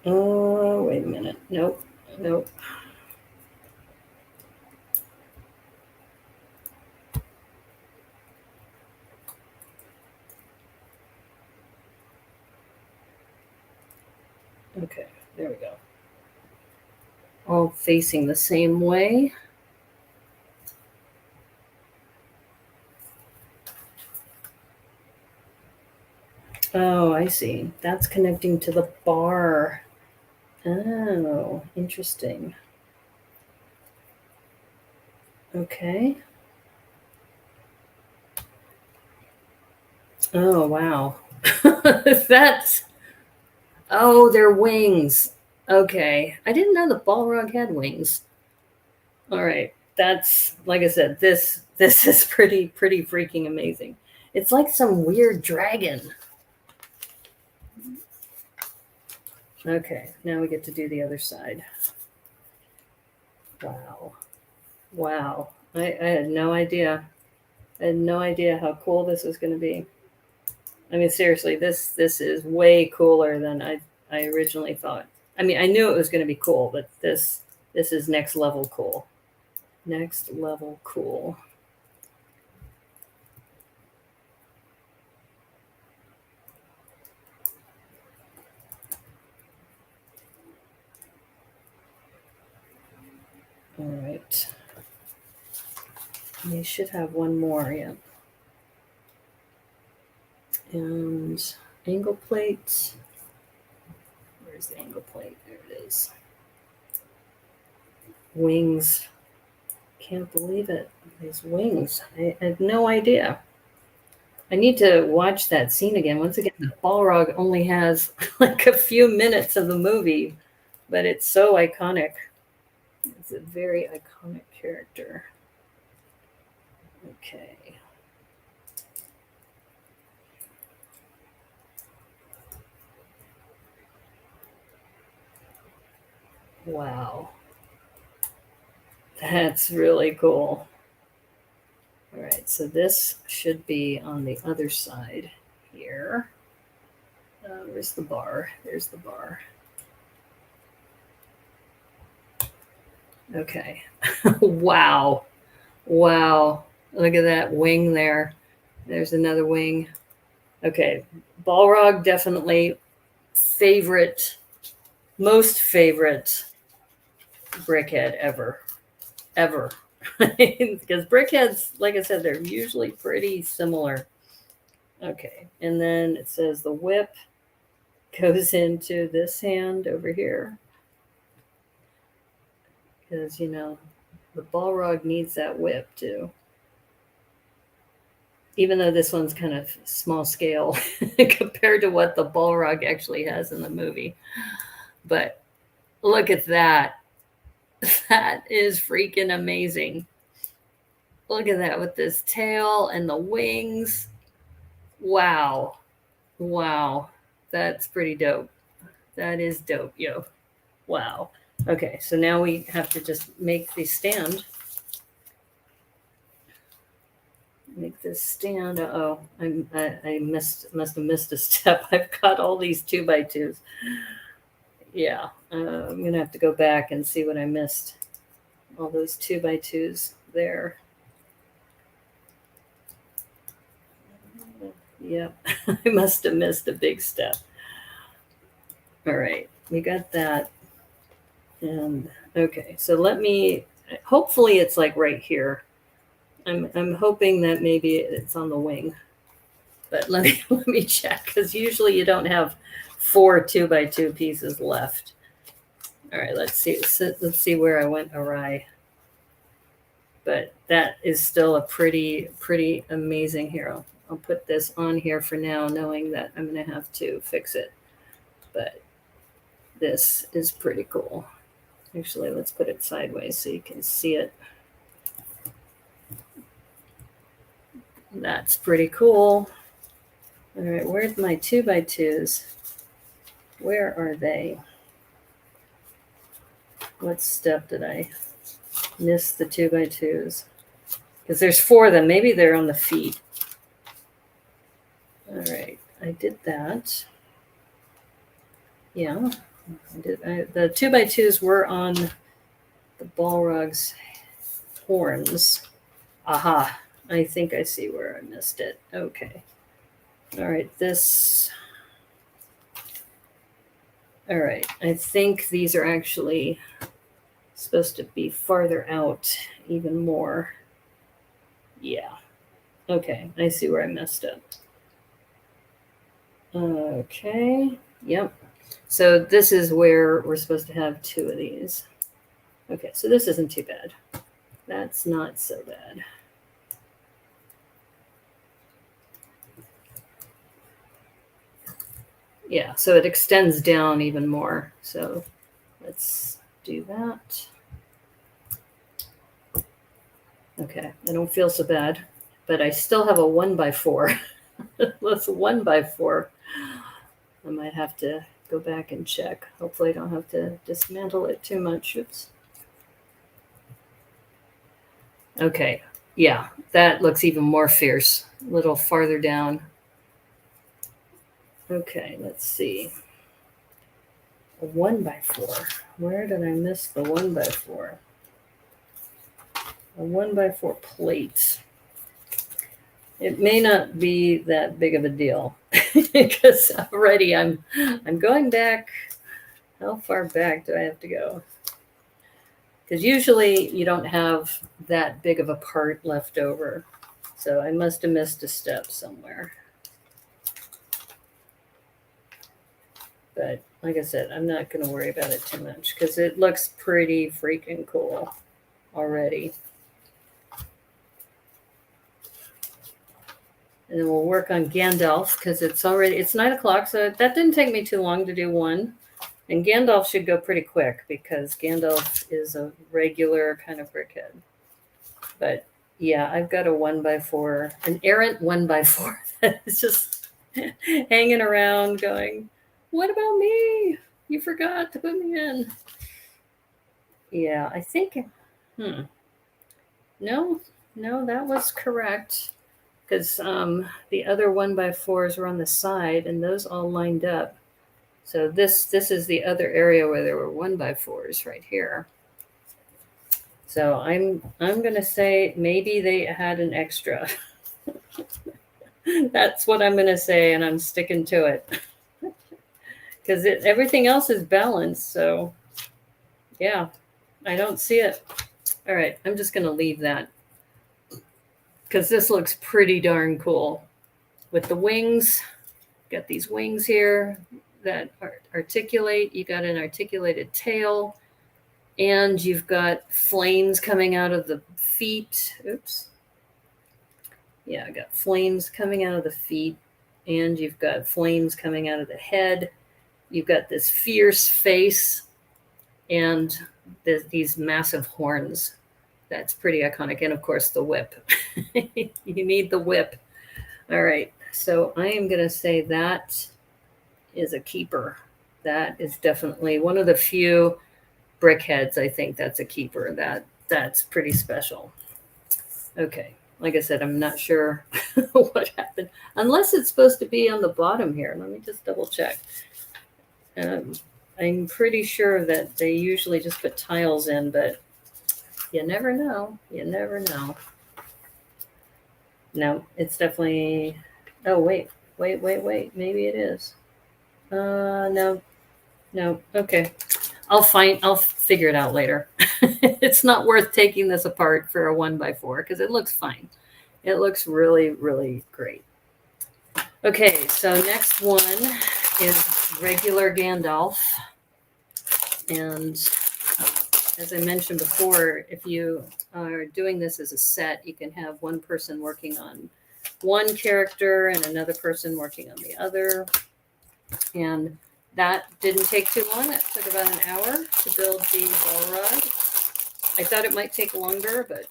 S1: Oh, wait a minute. Nope. Nope. Okay, there we go. All facing the same way. Oh, I see. That's connecting to the bar. Oh, interesting. Okay. Oh, wow. That's, oh, they're wings. Okay. I didn't know the Balrog had wings. All right. That's, like I said, this is pretty freaking amazing. It's like some weird dragon. Okay, now we get to do the other side. Wow. Wow. I had no idea. I had no idea how cool this was going to be. I mean, seriously, this is way cooler than I originally thought. I mean, I knew it was going to be cool, but this is next level cool. Next level cool. All right. We should have one more, yeah. And angle plate. Where's the angle plate? There it is. Wings. Can't believe it. These wings. I had no idea. I need to watch that scene again. Once again, the Balrog only has like a few minutes of the movie, but it's so iconic. It's a very iconic character. Okay. Wow. That's really cool. All right, so this should be on the other side here. Where's the bar? There's the bar. Okay. Wow. Wow. Look at that wing there. There's another wing. Okay. Balrog, definitely favorite, most favorite brickhead ever. Ever. Because brickheads, like I said, they're usually pretty similar. Okay. And then it says the whip goes into this hand over here. Because, you know, the Balrog needs that whip too. Even though this one's kind of small scale compared to what the Balrog actually has in the movie. But look at that. That is freaking amazing. Look at that with this tail and the wings. Wow. Wow. That's pretty dope. That is dope, yo. Wow. Okay, so now we have to just make the stand. Make this stand. Uh-oh, I must have missed a step. I've got all these 2x2s. Yeah, I'm gonna have to go back and see what I missed. All those 2x2s there. Yep, I must have missed a big step. All right, we got that. And okay, so let me, hopefully it's like right here. I'm hoping that maybe it's on the wing, but let me check, because usually you don't have 4 2x2 pieces left. All right, let's see where I went awry. But that is still a pretty amazing hero. I'll put this on here for now, knowing that I'm gonna have to fix it. But this is pretty cool. Actually, let's put it sideways so you can see it. That's pretty cool. All right, where's my 2x2s? Where are they? What step did I miss the 2x2s? Because there's 4 of them. Maybe they're on the feet. All right, I did that. Yeah, I did. The 2x2s were on the Balrog's horns. Aha, I think I see where I missed it. Okay. All right, this. All right, I think these are actually supposed to be farther out even more. Yeah. Okay, I see where I messed up. Okay, yep. So this is where we're supposed to have two of these. Okay, so this isn't too bad. That's not so bad. Yeah, so it extends down even more. So let's do that. Okay, I don't feel so bad, but I still have a 1x4. That's a 1x4. I might have to go back and check. Hopefully I don't have to dismantle it too much. Oops. Okay, yeah, that looks even more fierce. A little farther down. Okay, let's see. A 1x4. Where did I miss the 1x4? A 1x4 plate. It may not be that big of a deal because already I'm going back. How far back do I have to go? Because usually you don't have that big of a part left over. So I must have missed a step somewhere. But like I said, I'm not going to worry about it too much because it looks pretty freaking cool already. And then we'll work on Gandalf because it's 9 o'clock. So that didn't take me too long to do one. And Gandalf should go pretty quick because Gandalf is a regular kind of brickhead. But yeah, I've got a 1x4, an errant 1x4 that is just hanging around going, what about me? You forgot to put me in. Yeah, I think, no, that was correct. Because the other 1x4s were on the side and those all lined up. So this is the other area where there were 1x4s right here. So I'm gonna say maybe they had an extra. That's what I'm gonna say, and I'm sticking to it because everything else is balanced. So yeah, I don't see it. All right, I'm just gonna leave that because this looks pretty darn cool with the wings. Got these wings here that articulate. You got an articulated tail, and you've got flames coming out of the feet. Oops. Yeah, I got flames coming out of the feet, and you've got flames coming out of the head. You've got this fierce face, and these massive horns. That's pretty iconic. And of course, the whip. You need the whip. All right. So I am going to say that is a keeper. That is definitely one of the few brickheads. I think that's a keeper. That's pretty special. Okay. Like I said, I'm not sure what happened. Unless it's supposed to be on the bottom here. Let me just double check. I'm pretty sure that they usually just put tiles in, but you never know. You never know. No, it's definitely... Oh, wait. Maybe it is. No. Okay. I'll figure it out later. It's not worth taking this apart for a 1x4 because it looks fine. It looks really, really great. Okay, so next one is regular Gandalf. And as I mentioned before, if you are doing this as a set, you can have one person working on one character and another person working on the other. And that didn't take too long. That took about an hour to build the Balrog. I thought it might take longer, but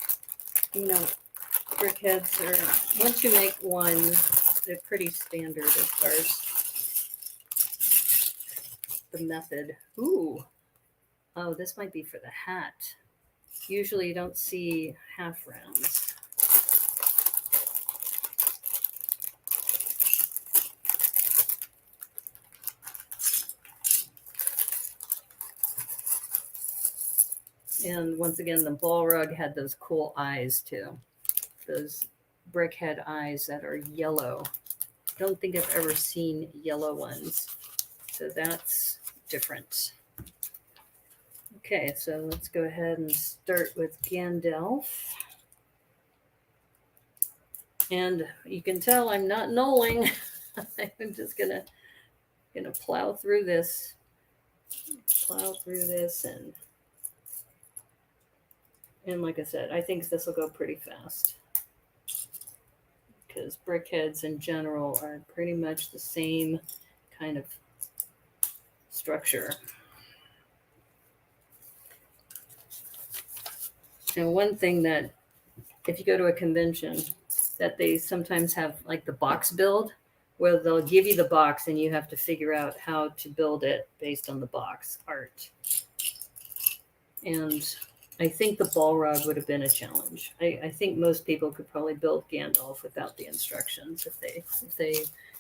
S1: you know, brickheads are, once you make one, they're pretty standard as far as the method. Ooh. Oh, this might be for the hat. Usually you don't see half rounds. And once again, the Balrog had those cool eyes too. Those brickhead eyes that are yellow. Don't think I've ever seen yellow ones. So that's different. Okay, so let's go ahead and start with Gandalf. And you can tell I'm not knolling. I'm just gonna plow through this, and like I said, I think this will go pretty fast because brickheads in general are pretty much the same kind of structure. And one thing that, if you go to a convention, that they sometimes have like the box build, where they'll give you the box and you have to figure out how to build it based on the box art. And I think the Balrog would have been a challenge. I think most people could probably build Gandalf without the instructions if they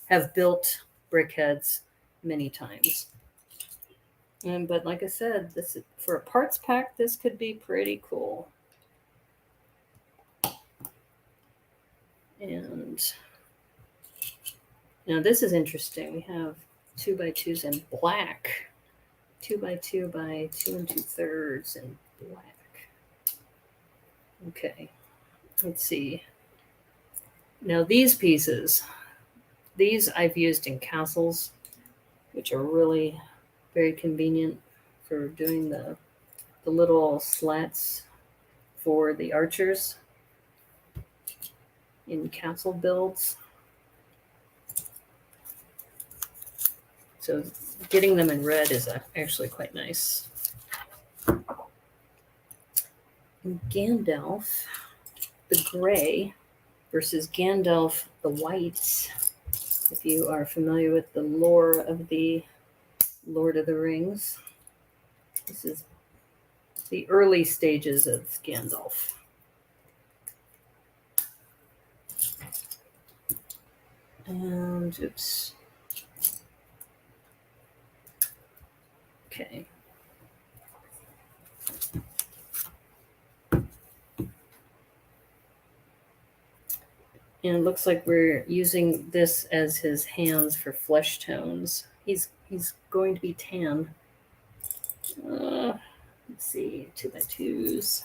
S1: have built brickheads many times. But like I said, this for a parts pack, this could be pretty cool. And now this is interesting. We have 2x2s in black, 2x2 by 2 2/3 in black. Okay, let's see. Now these pieces, these I've used in castles, which are really very convenient for doing the little slats for the archers in castle builds. So getting them in red is actually quite nice. And Gandalf, the gray, versus Gandalf, the white. If you are familiar with the lore of the Lord of the Rings, this is the early stages of Gandalf. And oops. Okay. And it looks like we're using this as his hands for flesh tones. He's going to be tan. Let's see, 2x2s.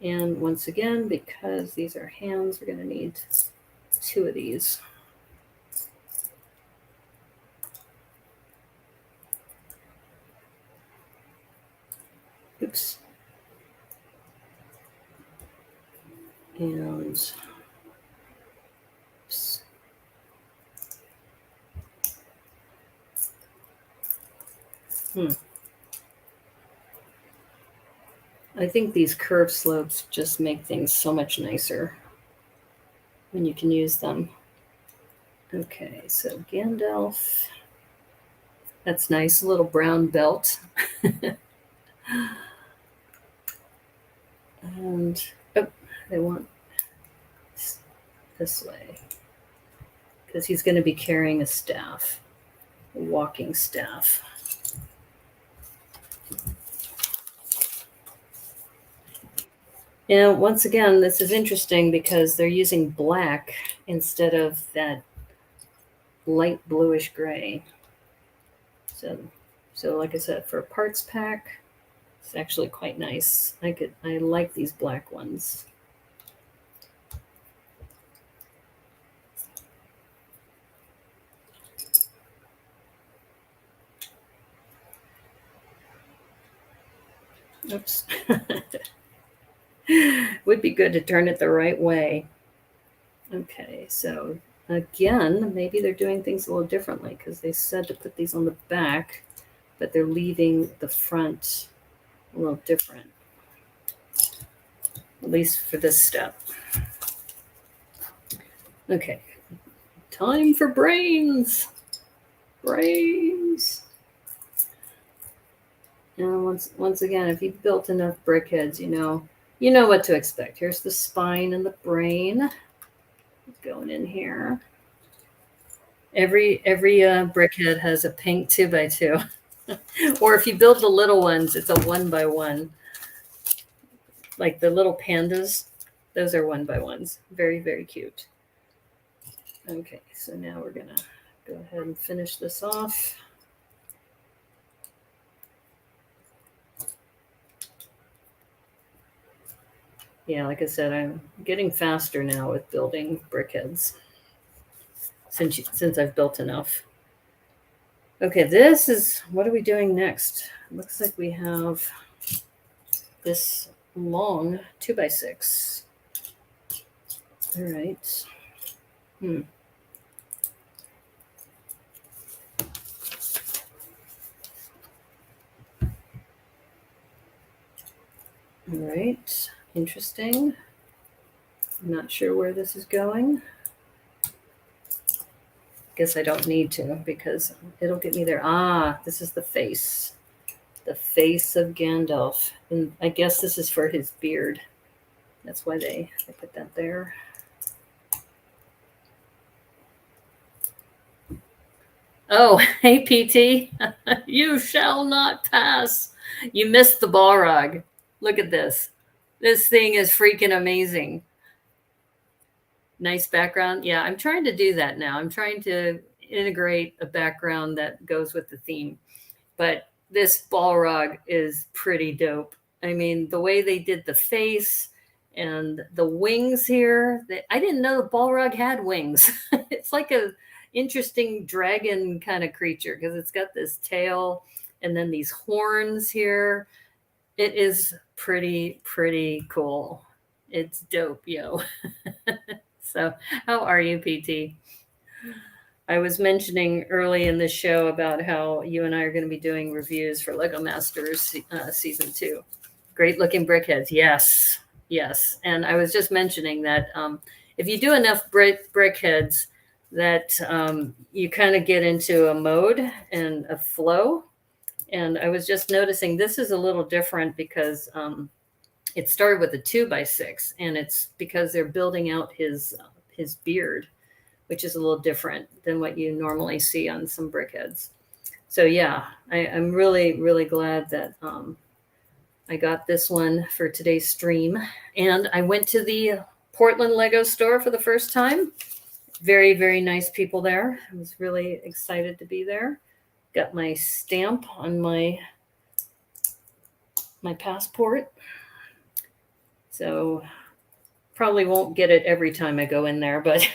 S1: And once again, because these are hands, we're going to need 2 of these. Oops. And oops. I think these curved slopes just make things so much nicer when you can use them. Okay, so Gandalf. That's nice, a little brown belt. And oh, they want this way because he's going to be carrying a staff, a walking staff. And once again, this is interesting because they're using black instead of that light bluish gray. So like I said, for a parts pack, it's actually quite nice. I like these black ones. Oops. Would be good to turn it the right way. Okay, so again, maybe they're doing things a little differently because they said to put these on the back, but they're leaving the front a little different, at least for this step. Okay, time for brains. Brains. And once again, if you've built enough brickheads, you know what to expect. Here's the spine and the brain going in here. Every brickhead has a pink 2x2. Or if you build the little ones, it's a 1x1. Like the little pandas, those are 1x1s. Very, very cute. Okay, so now we're gonna go ahead and finish this off. Yeah, like I said, I'm getting faster now with building brickheads since I've built enough. Okay, this is, what are we doing next? Looks like we have this long 2x6. All right. All right, interesting. I'm not sure where this is going. Guess I don't need to because it'll get me there. Ah, this is the face. The face of Gandalf. And I guess this is for his beard. That's why they put that there. Oh, hey, PT. You shall not pass. You missed the Balrog. Look at this. This thing is freaking amazing. Nice background. Yeah, I'm trying to do that now. I'm trying to integrate a background that goes with the theme. But this Balrog is pretty dope. I mean, the way they did the face and the wings here. I didn't know the Balrog had wings. It's like a interesting dragon kind of creature because it's got this tail and then these horns here. It is pretty cool. It's dope, yo. So how are you, PT? I was mentioning early in this show about how you and I are going to be doing reviews for Lego Masters Season 2. Great looking brickheads. Yes. And I was just mentioning that if you do enough brickheads, that you kind of get into a mode and a flow. And I was just noticing this is a little different because it started with a 2x6, and it's because they're building out his beard, which is a little different than what you normally see on some brickheads. So yeah, I'm really glad that I got this one for today's stream. And I went to the Portland Lego store for the first time. Very nice people there. I was really excited to be there. Got my stamp on my passport. So probably won't get it every time I go in there, but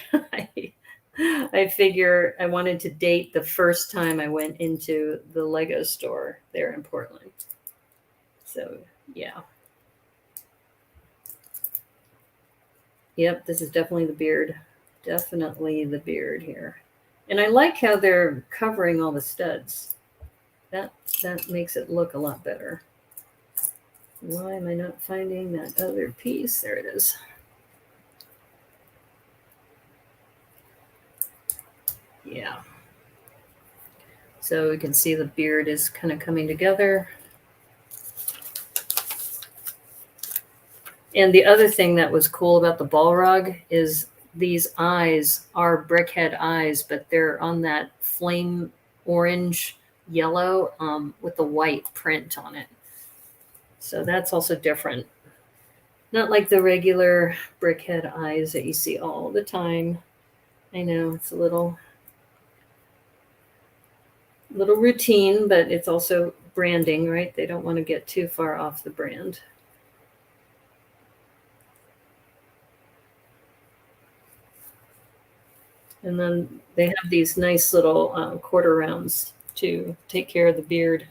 S1: I figure I wanted to date the first time I went into the Lego store there in Portland. So yeah. Yep, this is definitely the beard. Definitely the beard here. And I like how they're covering all the studs. That makes it look a lot better. Why am I not finding that other piece? There it is. Yeah. So we can see the beard is kind of coming together. And the other thing that was cool about the Balrog is these eyes are brickhead eyes, but they're on that flame orange yellow with the white print on it. So that's also different. Not like the regular brickhead eyes that you see all the time. I know it's a little routine, but it's also branding, right? They don't want to get too far off the brand. And then they have these nice little quarter rounds to take care of the beard.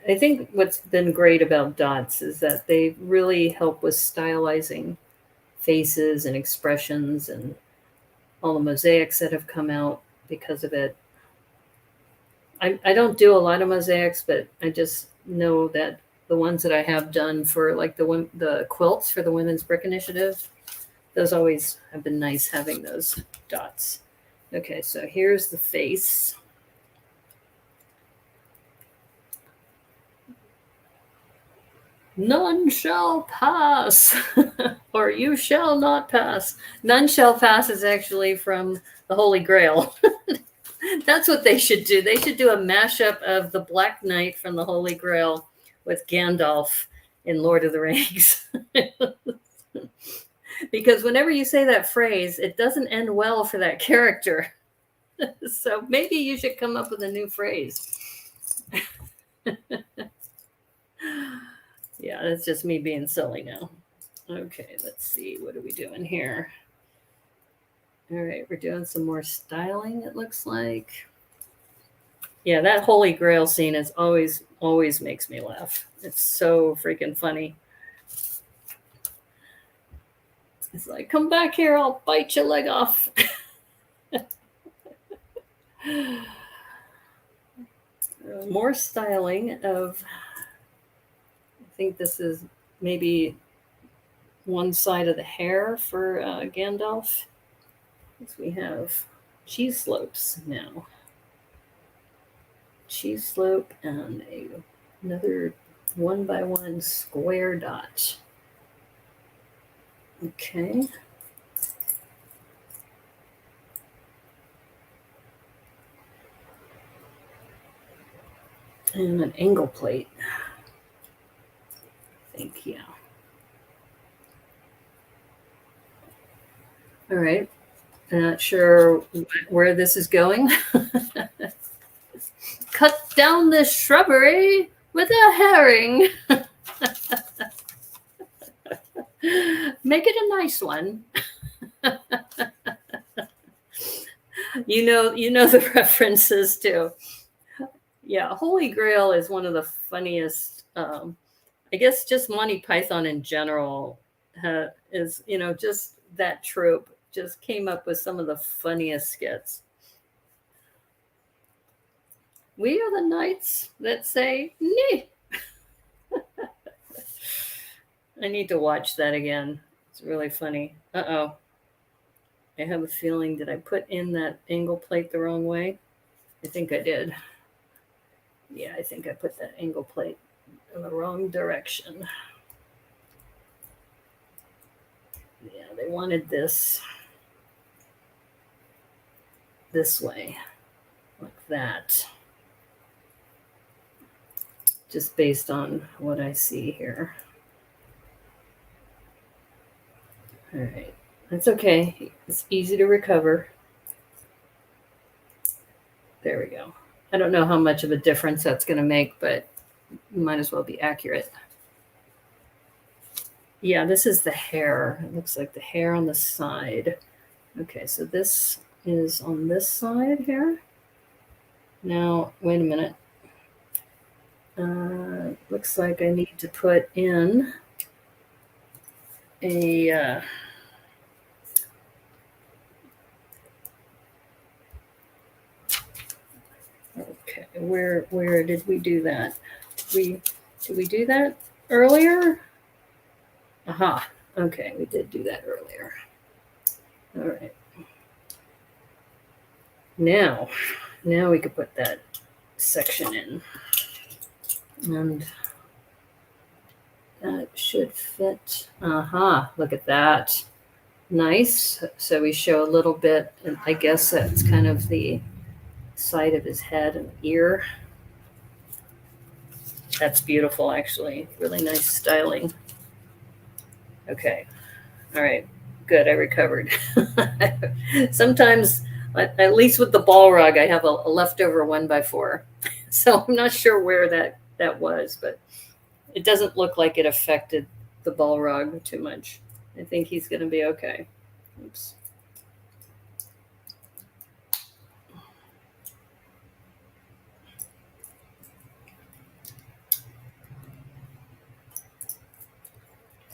S1: I think what's been great about dots is that they really help with stylizing faces and expressions and all the mosaics that have come out because of it. I don't do a lot of mosaics, but I just know that the ones that I have done for like the quilts for the Women's Brick Initiative, those always have been nice having those dots. Okay, so here's the face. None shall pass, or you shall not pass. None shall pass is actually from the Holy Grail. That's what they should do. They should do a mashup of the Black Knight from the Holy Grail with Gandalf in Lord of the Rings. Because whenever you say that phrase, it doesn't end well for that character. So maybe you should come up with a new phrase. Yeah, that's just me being silly now. Okay, let's see. What are we doing here? All right, we're doing some more styling, it looks like. Yeah, that Holy Grail scene is always makes me laugh. It's so freaking funny. It's like, come back here, I'll bite your leg off. More styling of, I think this is maybe one side of the hair for Gandalf. Because we have cheese slopes now. Cheese slope and another 1x1 square dot. Okay. And an angle plate. I think, yeah. All right. I'm not sure where this is going. Cut down this shrubbery with a herring. Make it a nice one. You know the references too. Yeah, Holy Grail is one of the funniest. I guess just Monty Python in general is, just that trope just came up with some of the funniest skits. We are the knights that say nee. I need to watch that again. It's really funny. Uh-oh. I have a feeling, did I put in that angle plate the wrong way? I think I did. Yeah, I think I put that angle plate in the wrong direction. Yeah, they wanted this way, like that. Just based on what I see here. All right, that's okay. It's easy to recover. There we go. I don't know how much of a difference that's going to make, but might as well be accurate. Yeah, this is the hair. It looks like the hair on the side. Okay, so this is on this side here. Now, wait a minute. Looks like I need to put in a okay, where did we do that? Did we do that earlier? Aha. Okay, we did do that earlier. All right. Now we could put that section in. And that should fit. Aha, look at that. Nice. So we show a little bit, and I guess that's kind of the side of his head and ear. That's beautiful, actually. Really nice styling. Okay. All right. Good. I recovered. Sometimes, at least with the Balrog, I have a leftover 1x4. So I'm not sure where that was, but it doesn't look like it affected the Balrog too much. I think he's going to be okay. Oops.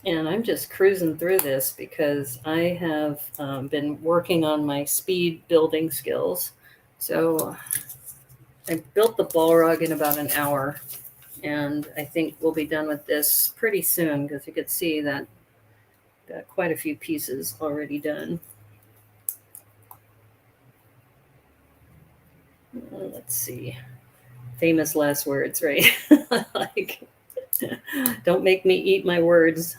S1: And I'm just cruising through this because I have been working on my speed building skills. So I built the Balrog in about an hour, and I think we'll be done with this pretty soon because you could see that got quite a few pieces already done. Let's see. Famous last words, right? Like, don't make me eat my words.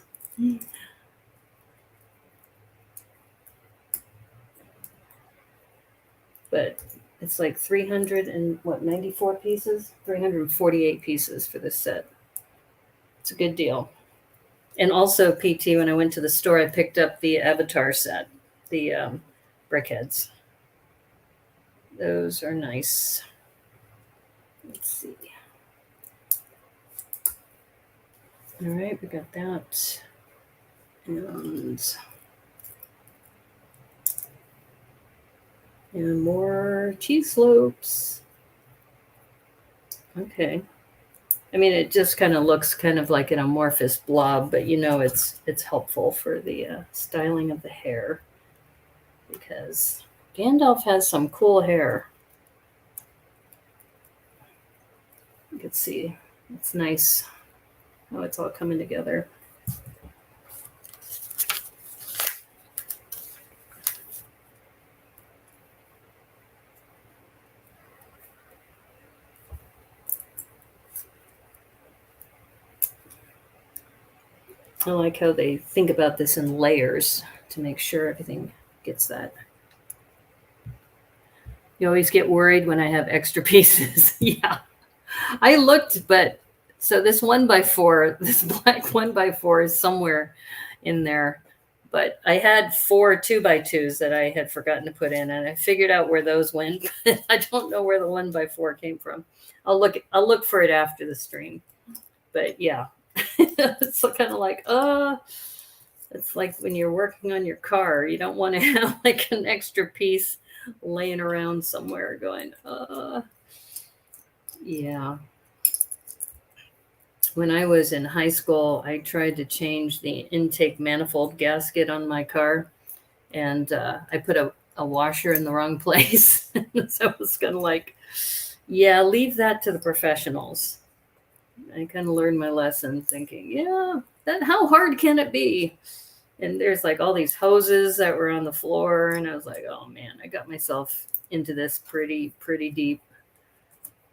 S1: But It's like 94 pieces? 348 pieces for this set. It's a good deal. And also, PT, when I went to the store, I picked up the Avatar set, the brick heads. Those are nice. Let's see. All right, we got that. And more cheese slopes. Okay. I mean, it just kind of looks kind of like an amorphous blob, but you know it's helpful for the styling of the hair, because Gandalf has some cool hair. You can see it's nice how it's all coming together. I like how they think about this in layers to make sure everything gets that. You always get worried when I have extra pieces. Yeah. I looked, but so this 1x4, this black 1x4 is somewhere in there. But I had 4 2x2s that I had forgotten to put in, and I figured out where those went. I don't know where the 1x4 came from. I'll look for it after the stream. But yeah. It's kind of like, it's like when you're working on your car, you don't want to have like an extra piece laying around somewhere going, yeah. When I was in high school, I tried to change the intake manifold gasket on my car, and I put a washer in the wrong place. So I was kind of like, yeah, leave that to the professionals. I kind of learned my lesson thinking, yeah, how hard can it be? And there's like all these hoses that were on the floor. And I was like, oh man, I got myself into this pretty deep.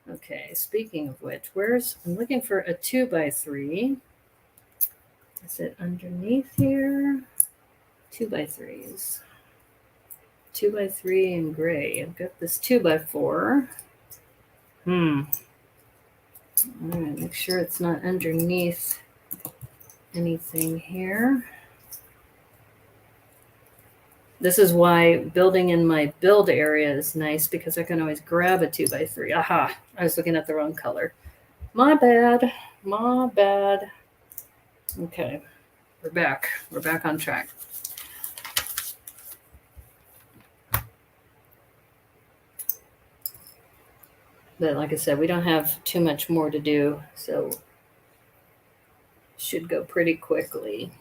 S1: Okay, speaking of which, I'm looking for a 2x3. Is it underneath here? 2x3s. 2x3 in gray. I've got this 2x4. All right, make sure it's not underneath anything here. This is why building in my build area is nice, because I can always grab a 2x3. Aha, I was looking at the wrong color. My bad. Okay, we're back. We're back on track. But like I said, we don't have too much more to do, so should go pretty quickly.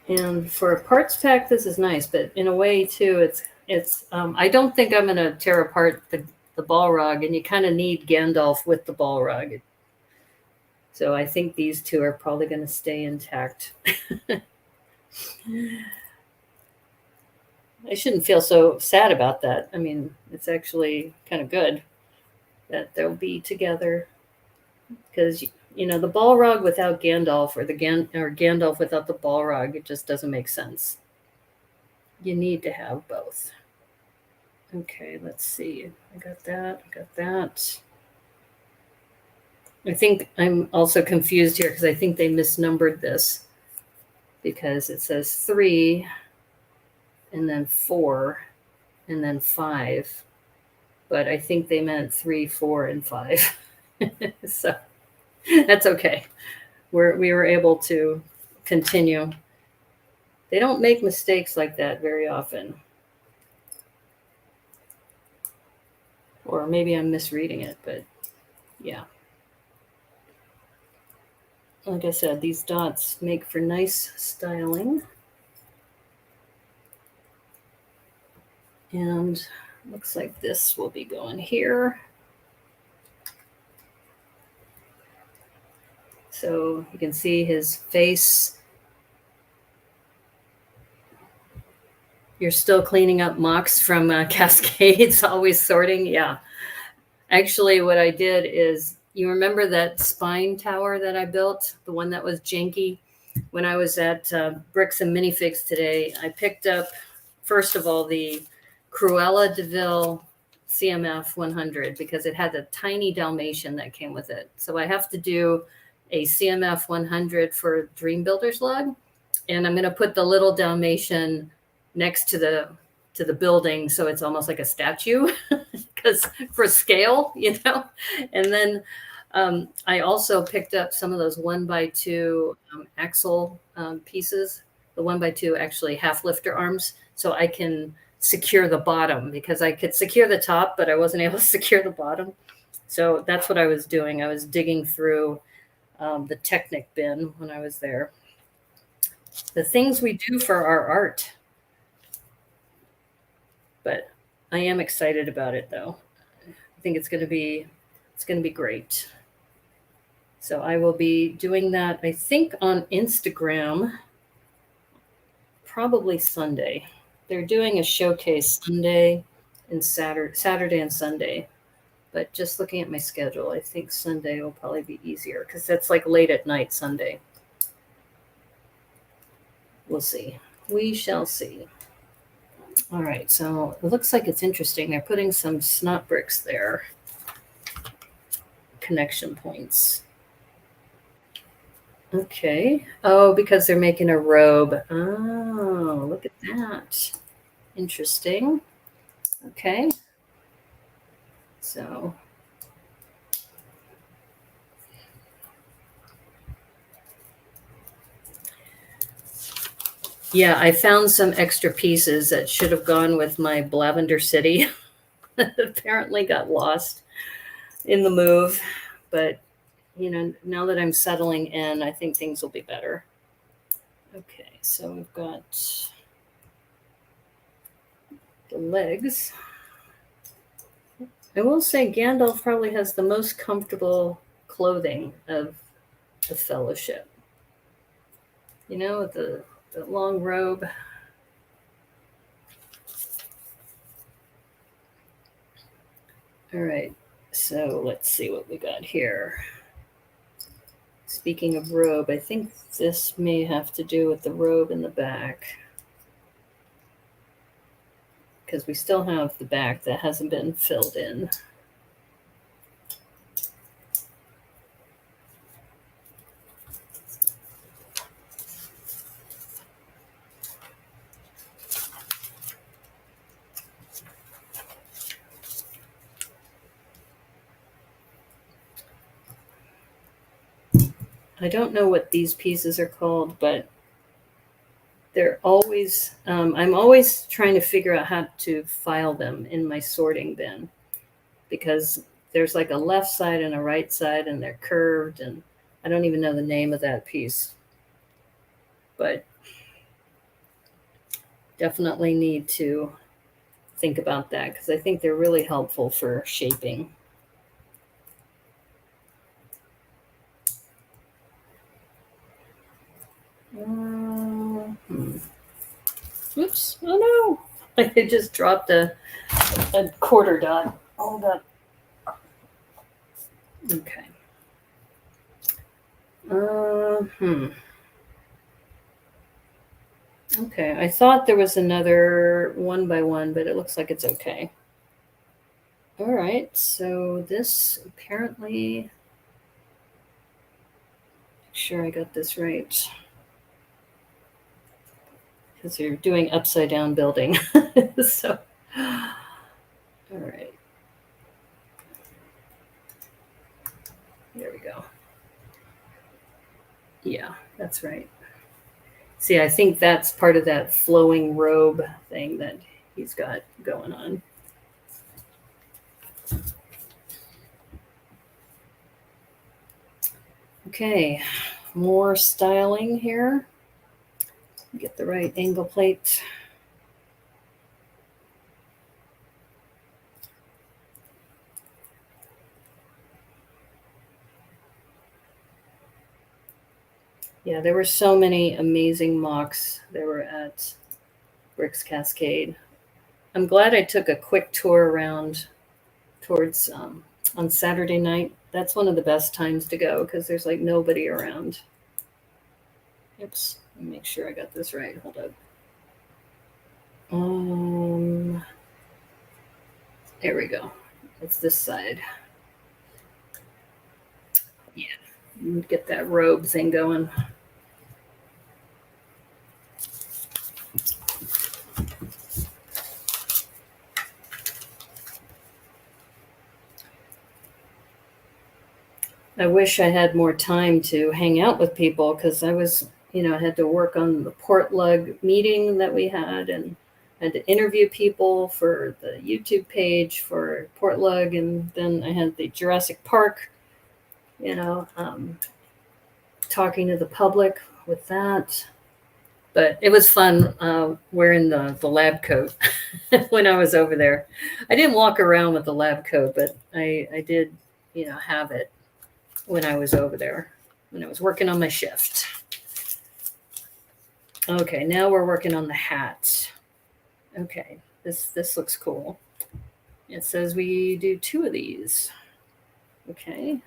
S1: And for a parts pack, this is nice, but in a way too, it's I don't think I'm gonna tear apart the Balrog, and you kind of need Gandalf with the Balrog. So I think these two are probably going to stay intact. I shouldn't feel so sad about that. I mean, it's actually kind of good that they'll be together, because you know, the Balrog without Gandalf, or Gandalf without the Balrog, it just doesn't make sense. You need to have both. Okay, let's see. I got that. I think I'm also confused here because I think they misnumbered this, because it says 3 and then 4 and then 5, but I think they meant 3, 4, and 5. So that's okay. We were able to continue. They don't make mistakes like that very often. Or maybe I'm misreading it, but yeah. Like I said, these dots make for nice styling. And looks like this will be going here. So you can see his face. You're still cleaning up mocks from Cascades, always sorting. Yeah. Actually, what I did is, You remember that spine tower that I built, the one that was janky? When I was at Bricks and Minifigs today, I picked up, first of all, the Cruella de Vil CMF 100 because it had a tiny Dalmatian that came with it. So I have to do a CMF 100 for Dream Builders log, and I'm going to put the little Dalmatian next to the building, so it's almost like a statue, because for scale, And then I also picked up some of those 1x2 axle pieces, the 1x2 actually half lifter arms, so I can secure the bottom, because I could secure the top, but I wasn't able to secure the bottom. So that's what I was doing. I was digging through the Technic bin when I was there. The things we do for our art. But I am excited about it, though. I think it's going to be great. So I will be doing that, I think, on Instagram, probably Sunday. They're doing a showcase Sunday and Saturday and Sunday. But just looking at my schedule, I think Sunday will probably be easier, because that's like late at night Sunday. We'll see. We shall see. All right, so it looks like it's interesting. They're putting some snot bricks there. Connection points. Okay. Oh, because they're making a robe. Oh, look at that. Interesting. Okay. So yeah, I found some extra pieces that should have gone with my Lavender City that apparently got lost in the move. But, now that I'm settling in, I think things will be better. Okay, so we've got the legs. I will say Gandalf probably has the most comfortable clothing of the Fellowship. With the long robe. All right, so let's see what we got here. Speaking of robe, I think this may have to do with the robe in the back, because we still have the back that hasn't been filled in. I don't know what these pieces are called, but they're always, I'm always trying to figure out how to file them in my sorting bin, because there's like a left side and a right side, and they're curved, and I don't even know the name of that piece. But definitely need to think about that, because I think they're really helpful for shaping. Oops. Oh no. I just dropped a quarter dot. Hold up. Okay. Okay, I thought there was another 1x1, but it looks like it's okay. All right, so this apparently, make sure I got this right, because you're doing upside down building. So, all right. There we go. Yeah, that's right. See, I think that's part of that flowing robe thing that he's got going on. Okay, more styling here. Get the right angle plate. Yeah, there were so many amazing mocks. They were at Bricks Cascade. I'm glad I took a quick tour around towards on Saturday night, That's one of the best times to go because there's like nobody around. Oops, let me make sure I got this right. Hold up. There we go. It's this side. Yeah, get that robe thing going. I wish I had more time to hang out with people because I was, I had to work on the Portlug meeting that we had, and I had to interview people for the YouTube page for Portlug, and then I had the Jurassic Park, talking to the public with that. But it was fun wearing the lab coat when I was over there. I didn't walk around with the lab coat, but I did, have it when I was over there, when I was working on my shift. Okay, now we're working on the hat. Okay, this looks cool. It says we do 2 of these. Okay.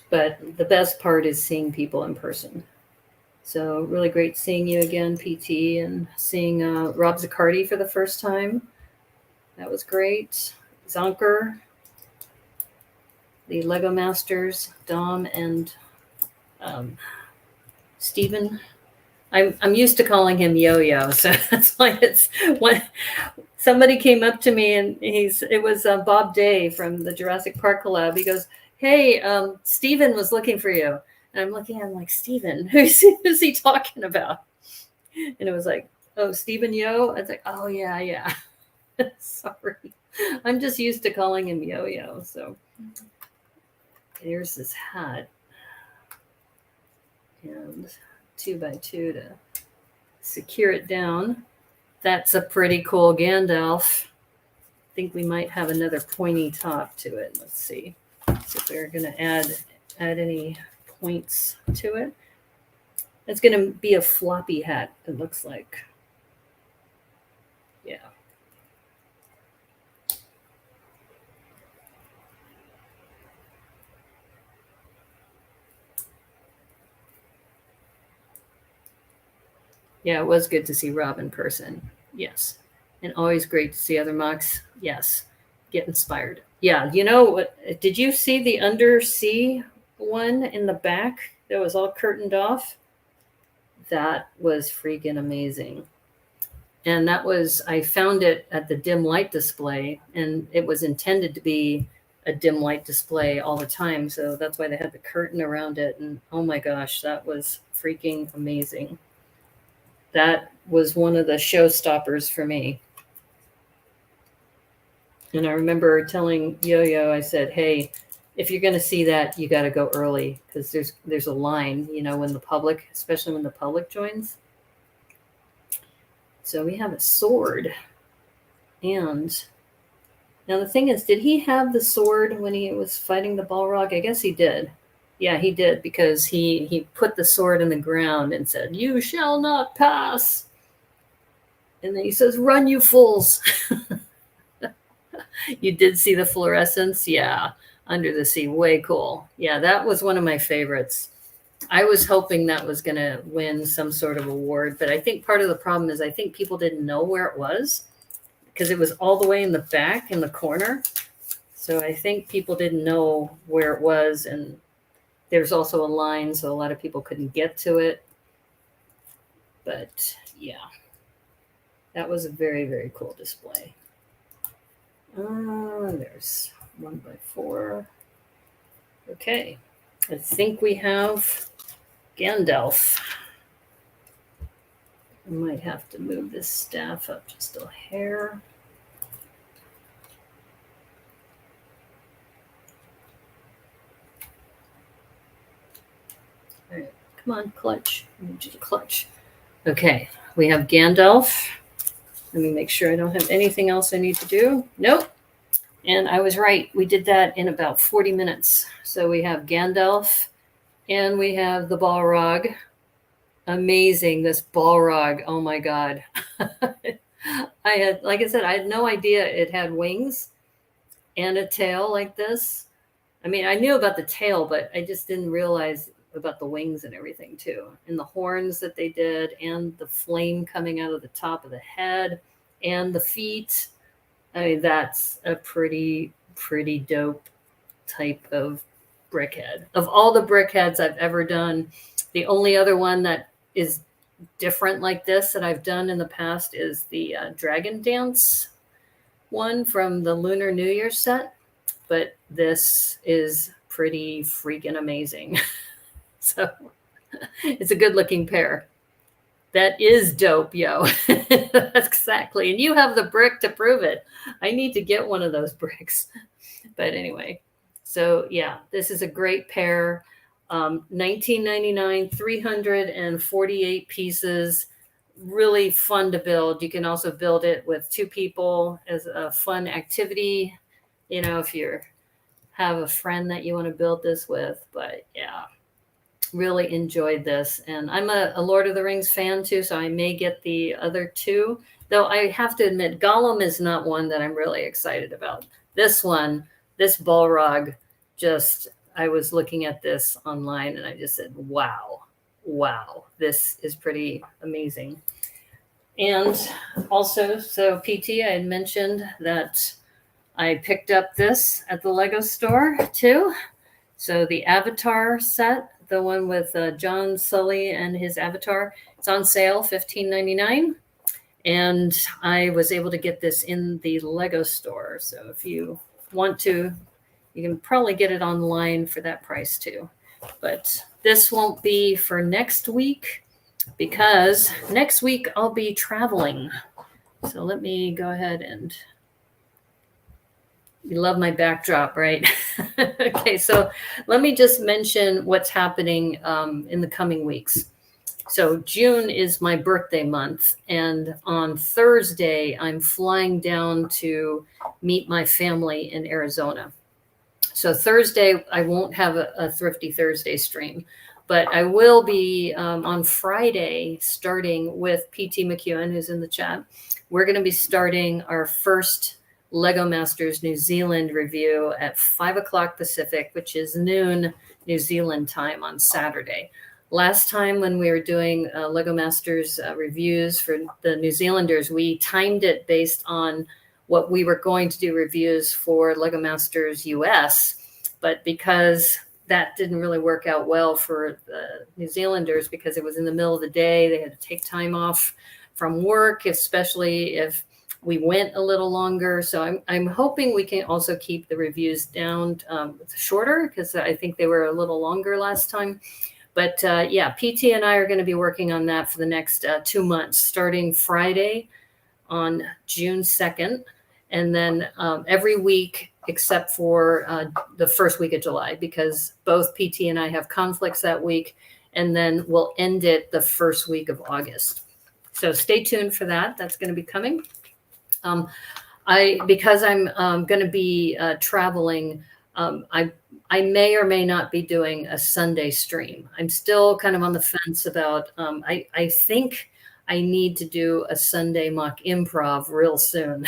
S1: But the best part is seeing people in person. So really great seeing you again, PT, and seeing Rob Zaccardi for the first time. That was great. Zonker, the Lego Masters, Dom, and Steven. I'm used to calling him Yo-Yo, so that's why it's when somebody came up to me and it was Bob Day from the Jurassic Park collab. He goes, "Hey, Steven was looking for you." And I'm looking at him like, "Steven, who's he talking about?" And it was like, "Oh, Steven Yo." I was like, "Oh, yeah." Sorry. I'm just used to calling him Yo-Yo. So here's this hat. And 2x2 to secure it down. That's a pretty cool Gandalf. I think we might have another pointy top to it. Let's see. So if we're going to add any points to it. It's going to be a floppy hat, it looks like. Yeah. Yeah, it was good to see Rob in person. Yes. And always great to see other mocks. Yes. Get inspired. Yeah. You know what? Did you see the undersea one in the back that was all curtained off? That was freaking amazing. And I found it at the dim light display, and it was intended to be a dim light display all the time. So that's why they had the curtain around it. And oh my gosh, that was freaking amazing. That was one of the showstoppers for me. And I remember telling Yo-Yo, I said, "Hey, if you're going to see that, you got to go early because there's a line, when the public, especially when the public joins." So we have a sword. And now the thing is, did he have the sword when he was fighting the Balrog? I guess he did. Yeah, he did, because he put the sword in the ground and said, "You shall not pass." And then he says, "Run, you fools." You did see the fluorescence? Yeah, under the sea. Way cool. Yeah, that was one of my favorites. I was hoping that was going to win some sort of award, but I think part of the problem is I think people didn't know where it was because it was all the way in the back in the corner. So I think people didn't know where it was, and there's also a line, so a lot of people couldn't get to it. But yeah, that was a very, very cool display. There's 1x4. Okay, I think we have Gandalf. I might have to move this staff up just a hair. All right, come on, clutch. I need you to clutch. Okay, we have Gandalf. Let me make sure I don't have anything else I need to do. Nope. And I was right. We did that in about 40 minutes. So we have Gandalf and we have the Balrog. Amazing, this Balrog. Oh my God. Like I said, I had no idea it had wings and a tail like this. I mean, I knew about the tail, but I just didn't realize about the wings and everything too. And the horns that they did, and the flame coming out of the top of the head, and the feet. I mean, that's a pretty dope type of brickhead. Of all the brickheads I've ever done, the only other one that is different like this that I've done in the past is the Dragon Dance one from the Lunar New Year set. But this is pretty freaking amazing. So it's a good looking pair. That is dope, yo. That's exactly. And you have the brick to prove it. I need to get one of those bricks. But anyway, so yeah, this is a great pair. $19.99, 348 pieces. Really fun to build. You can also build it with two people as a fun activity. You know, if you have a friend that you want to build this with. But yeah, really enjoyed this. And I'm a Lord of the Rings fan too, so I may get the other two. Though I have to admit, Gollum is not one that I'm really excited about. This one, this Balrog, I was looking at this online and I just said, wow, this is pretty amazing. And also, so PT, I had mentioned that I picked up this at the Lego store too. So the Avatar set, the one with John Sully and his avatar, it's on sale, $15.99. And I was able to get this in the Lego store. So if you want to, you can probably get it online for that price too. But this won't be for next week because next week I'll be traveling. So let me go ahead and, you love my backdrop, right? Okay, so let me just mention what's happening in the coming weeks. So June is my birthday month, and on Thursday, I'm flying down to meet my family in Arizona. So Thursday, I won't have a Thrifty Thursday stream, but I will be on Friday, starting with PT McEwen, who's in the chat. We're going to be starting our first Lego Masters New Zealand review at 5 o'clock Pacific, which is noon New Zealand time on Saturday. Last time when we were doing Lego Masters reviews for the New Zealanders, we timed it based on what we were going to do reviews for Lego Masters US. But because that didn't really work out well for the New Zealanders because it was in the middle of the day, they had to take time off from work, especially if we went a little longer. So I'm hoping we can also keep the reviews down shorter because I think they were a little longer last time. But yeah, PT and I are going to be working on that for the next 2 months, starting Friday on June 2nd. And then every week except for the first week of July, because both PT and I have conflicts that week. And then we'll end it the first week of August. So stay tuned for that. That's going to be coming. Because I'm going to be traveling, I may or may not be doing a Sunday stream. I'm still kind of on the fence about, I think I need to do a Sunday mock improv real soon.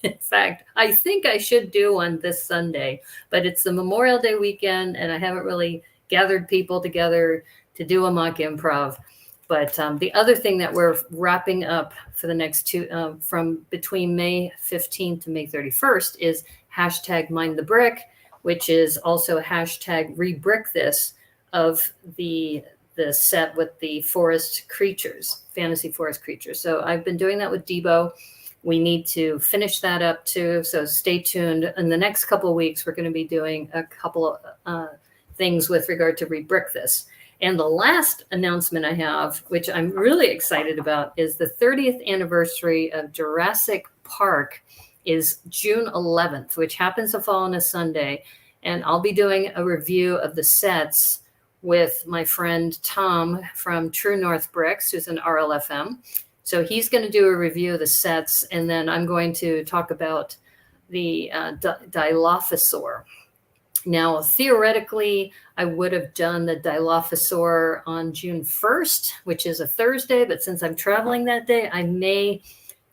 S1: In fact, I think I should do one this Sunday, but it's the Memorial Day weekend and I haven't really gathered people together to do a mock improv. But the other thing that we're wrapping up for the next two, from between May 15th to May 31st is hashtag Mind the Brick, which is also hashtag rebrick this of the set with the forest creatures, fantasy forest creatures. So I've been doing that with Debo. We need to finish that up too. So stay tuned. In the next couple of weeks, we're going to be doing a couple of things with regard to rebrick this. And the last announcement I have, which I'm really excited about, is the 30th anniversary of Jurassic Park is June 11th, which happens to fall on a Sunday. And I'll be doing a review of the sets with my friend Tom from True North Bricks, who's an RLFM. So he's going to do a review of the sets, and then I'm going to talk about the Dilophosaur. Now, theoretically, I would have done the Dilophosaur on June 1st, which is a Thursday, but since I'm traveling that day, I may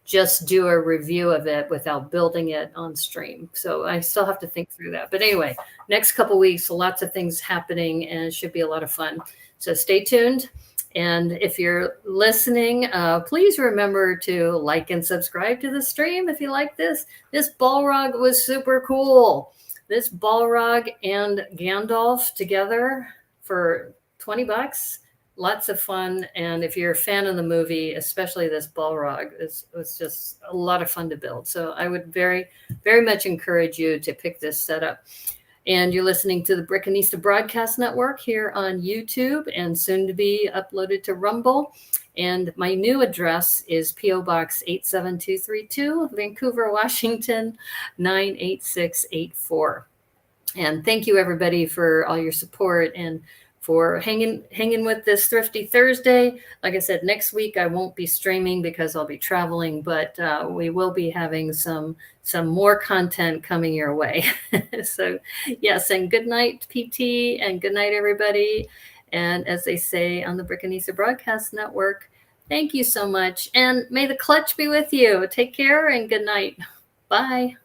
S1: just do a review of it without building it on stream. So I still have to think through that. But anyway, next couple weeks, lots of things happening, and it should be a lot of fun. So stay tuned. And if you're listening, please remember to like and subscribe to the stream if you like this. This Balrog was super cool. This Balrog and Gandalf together for $20. Lots of fun. And if you're a fan of the movie, especially this Balrog, it was just a lot of fun to build. So I would very, very much encourage you to pick this setup. And you're listening to the Brickanista Broadcast Network here on YouTube and soon to be uploaded to Rumble. And my new address is P.O. Box 87232, Vancouver, Washington, 98684. And thank you, everybody, for all your support and for hanging with this Thrifty Thursday. Like I said, next week I won't be streaming because I'll be traveling, but we will be having some more content coming your way. So yes, and good night, PT, and good night, everybody. And as they say on the Brickanista Broadcast Network, thank you so much. And may the clutch be with you. Take care and good night. Bye.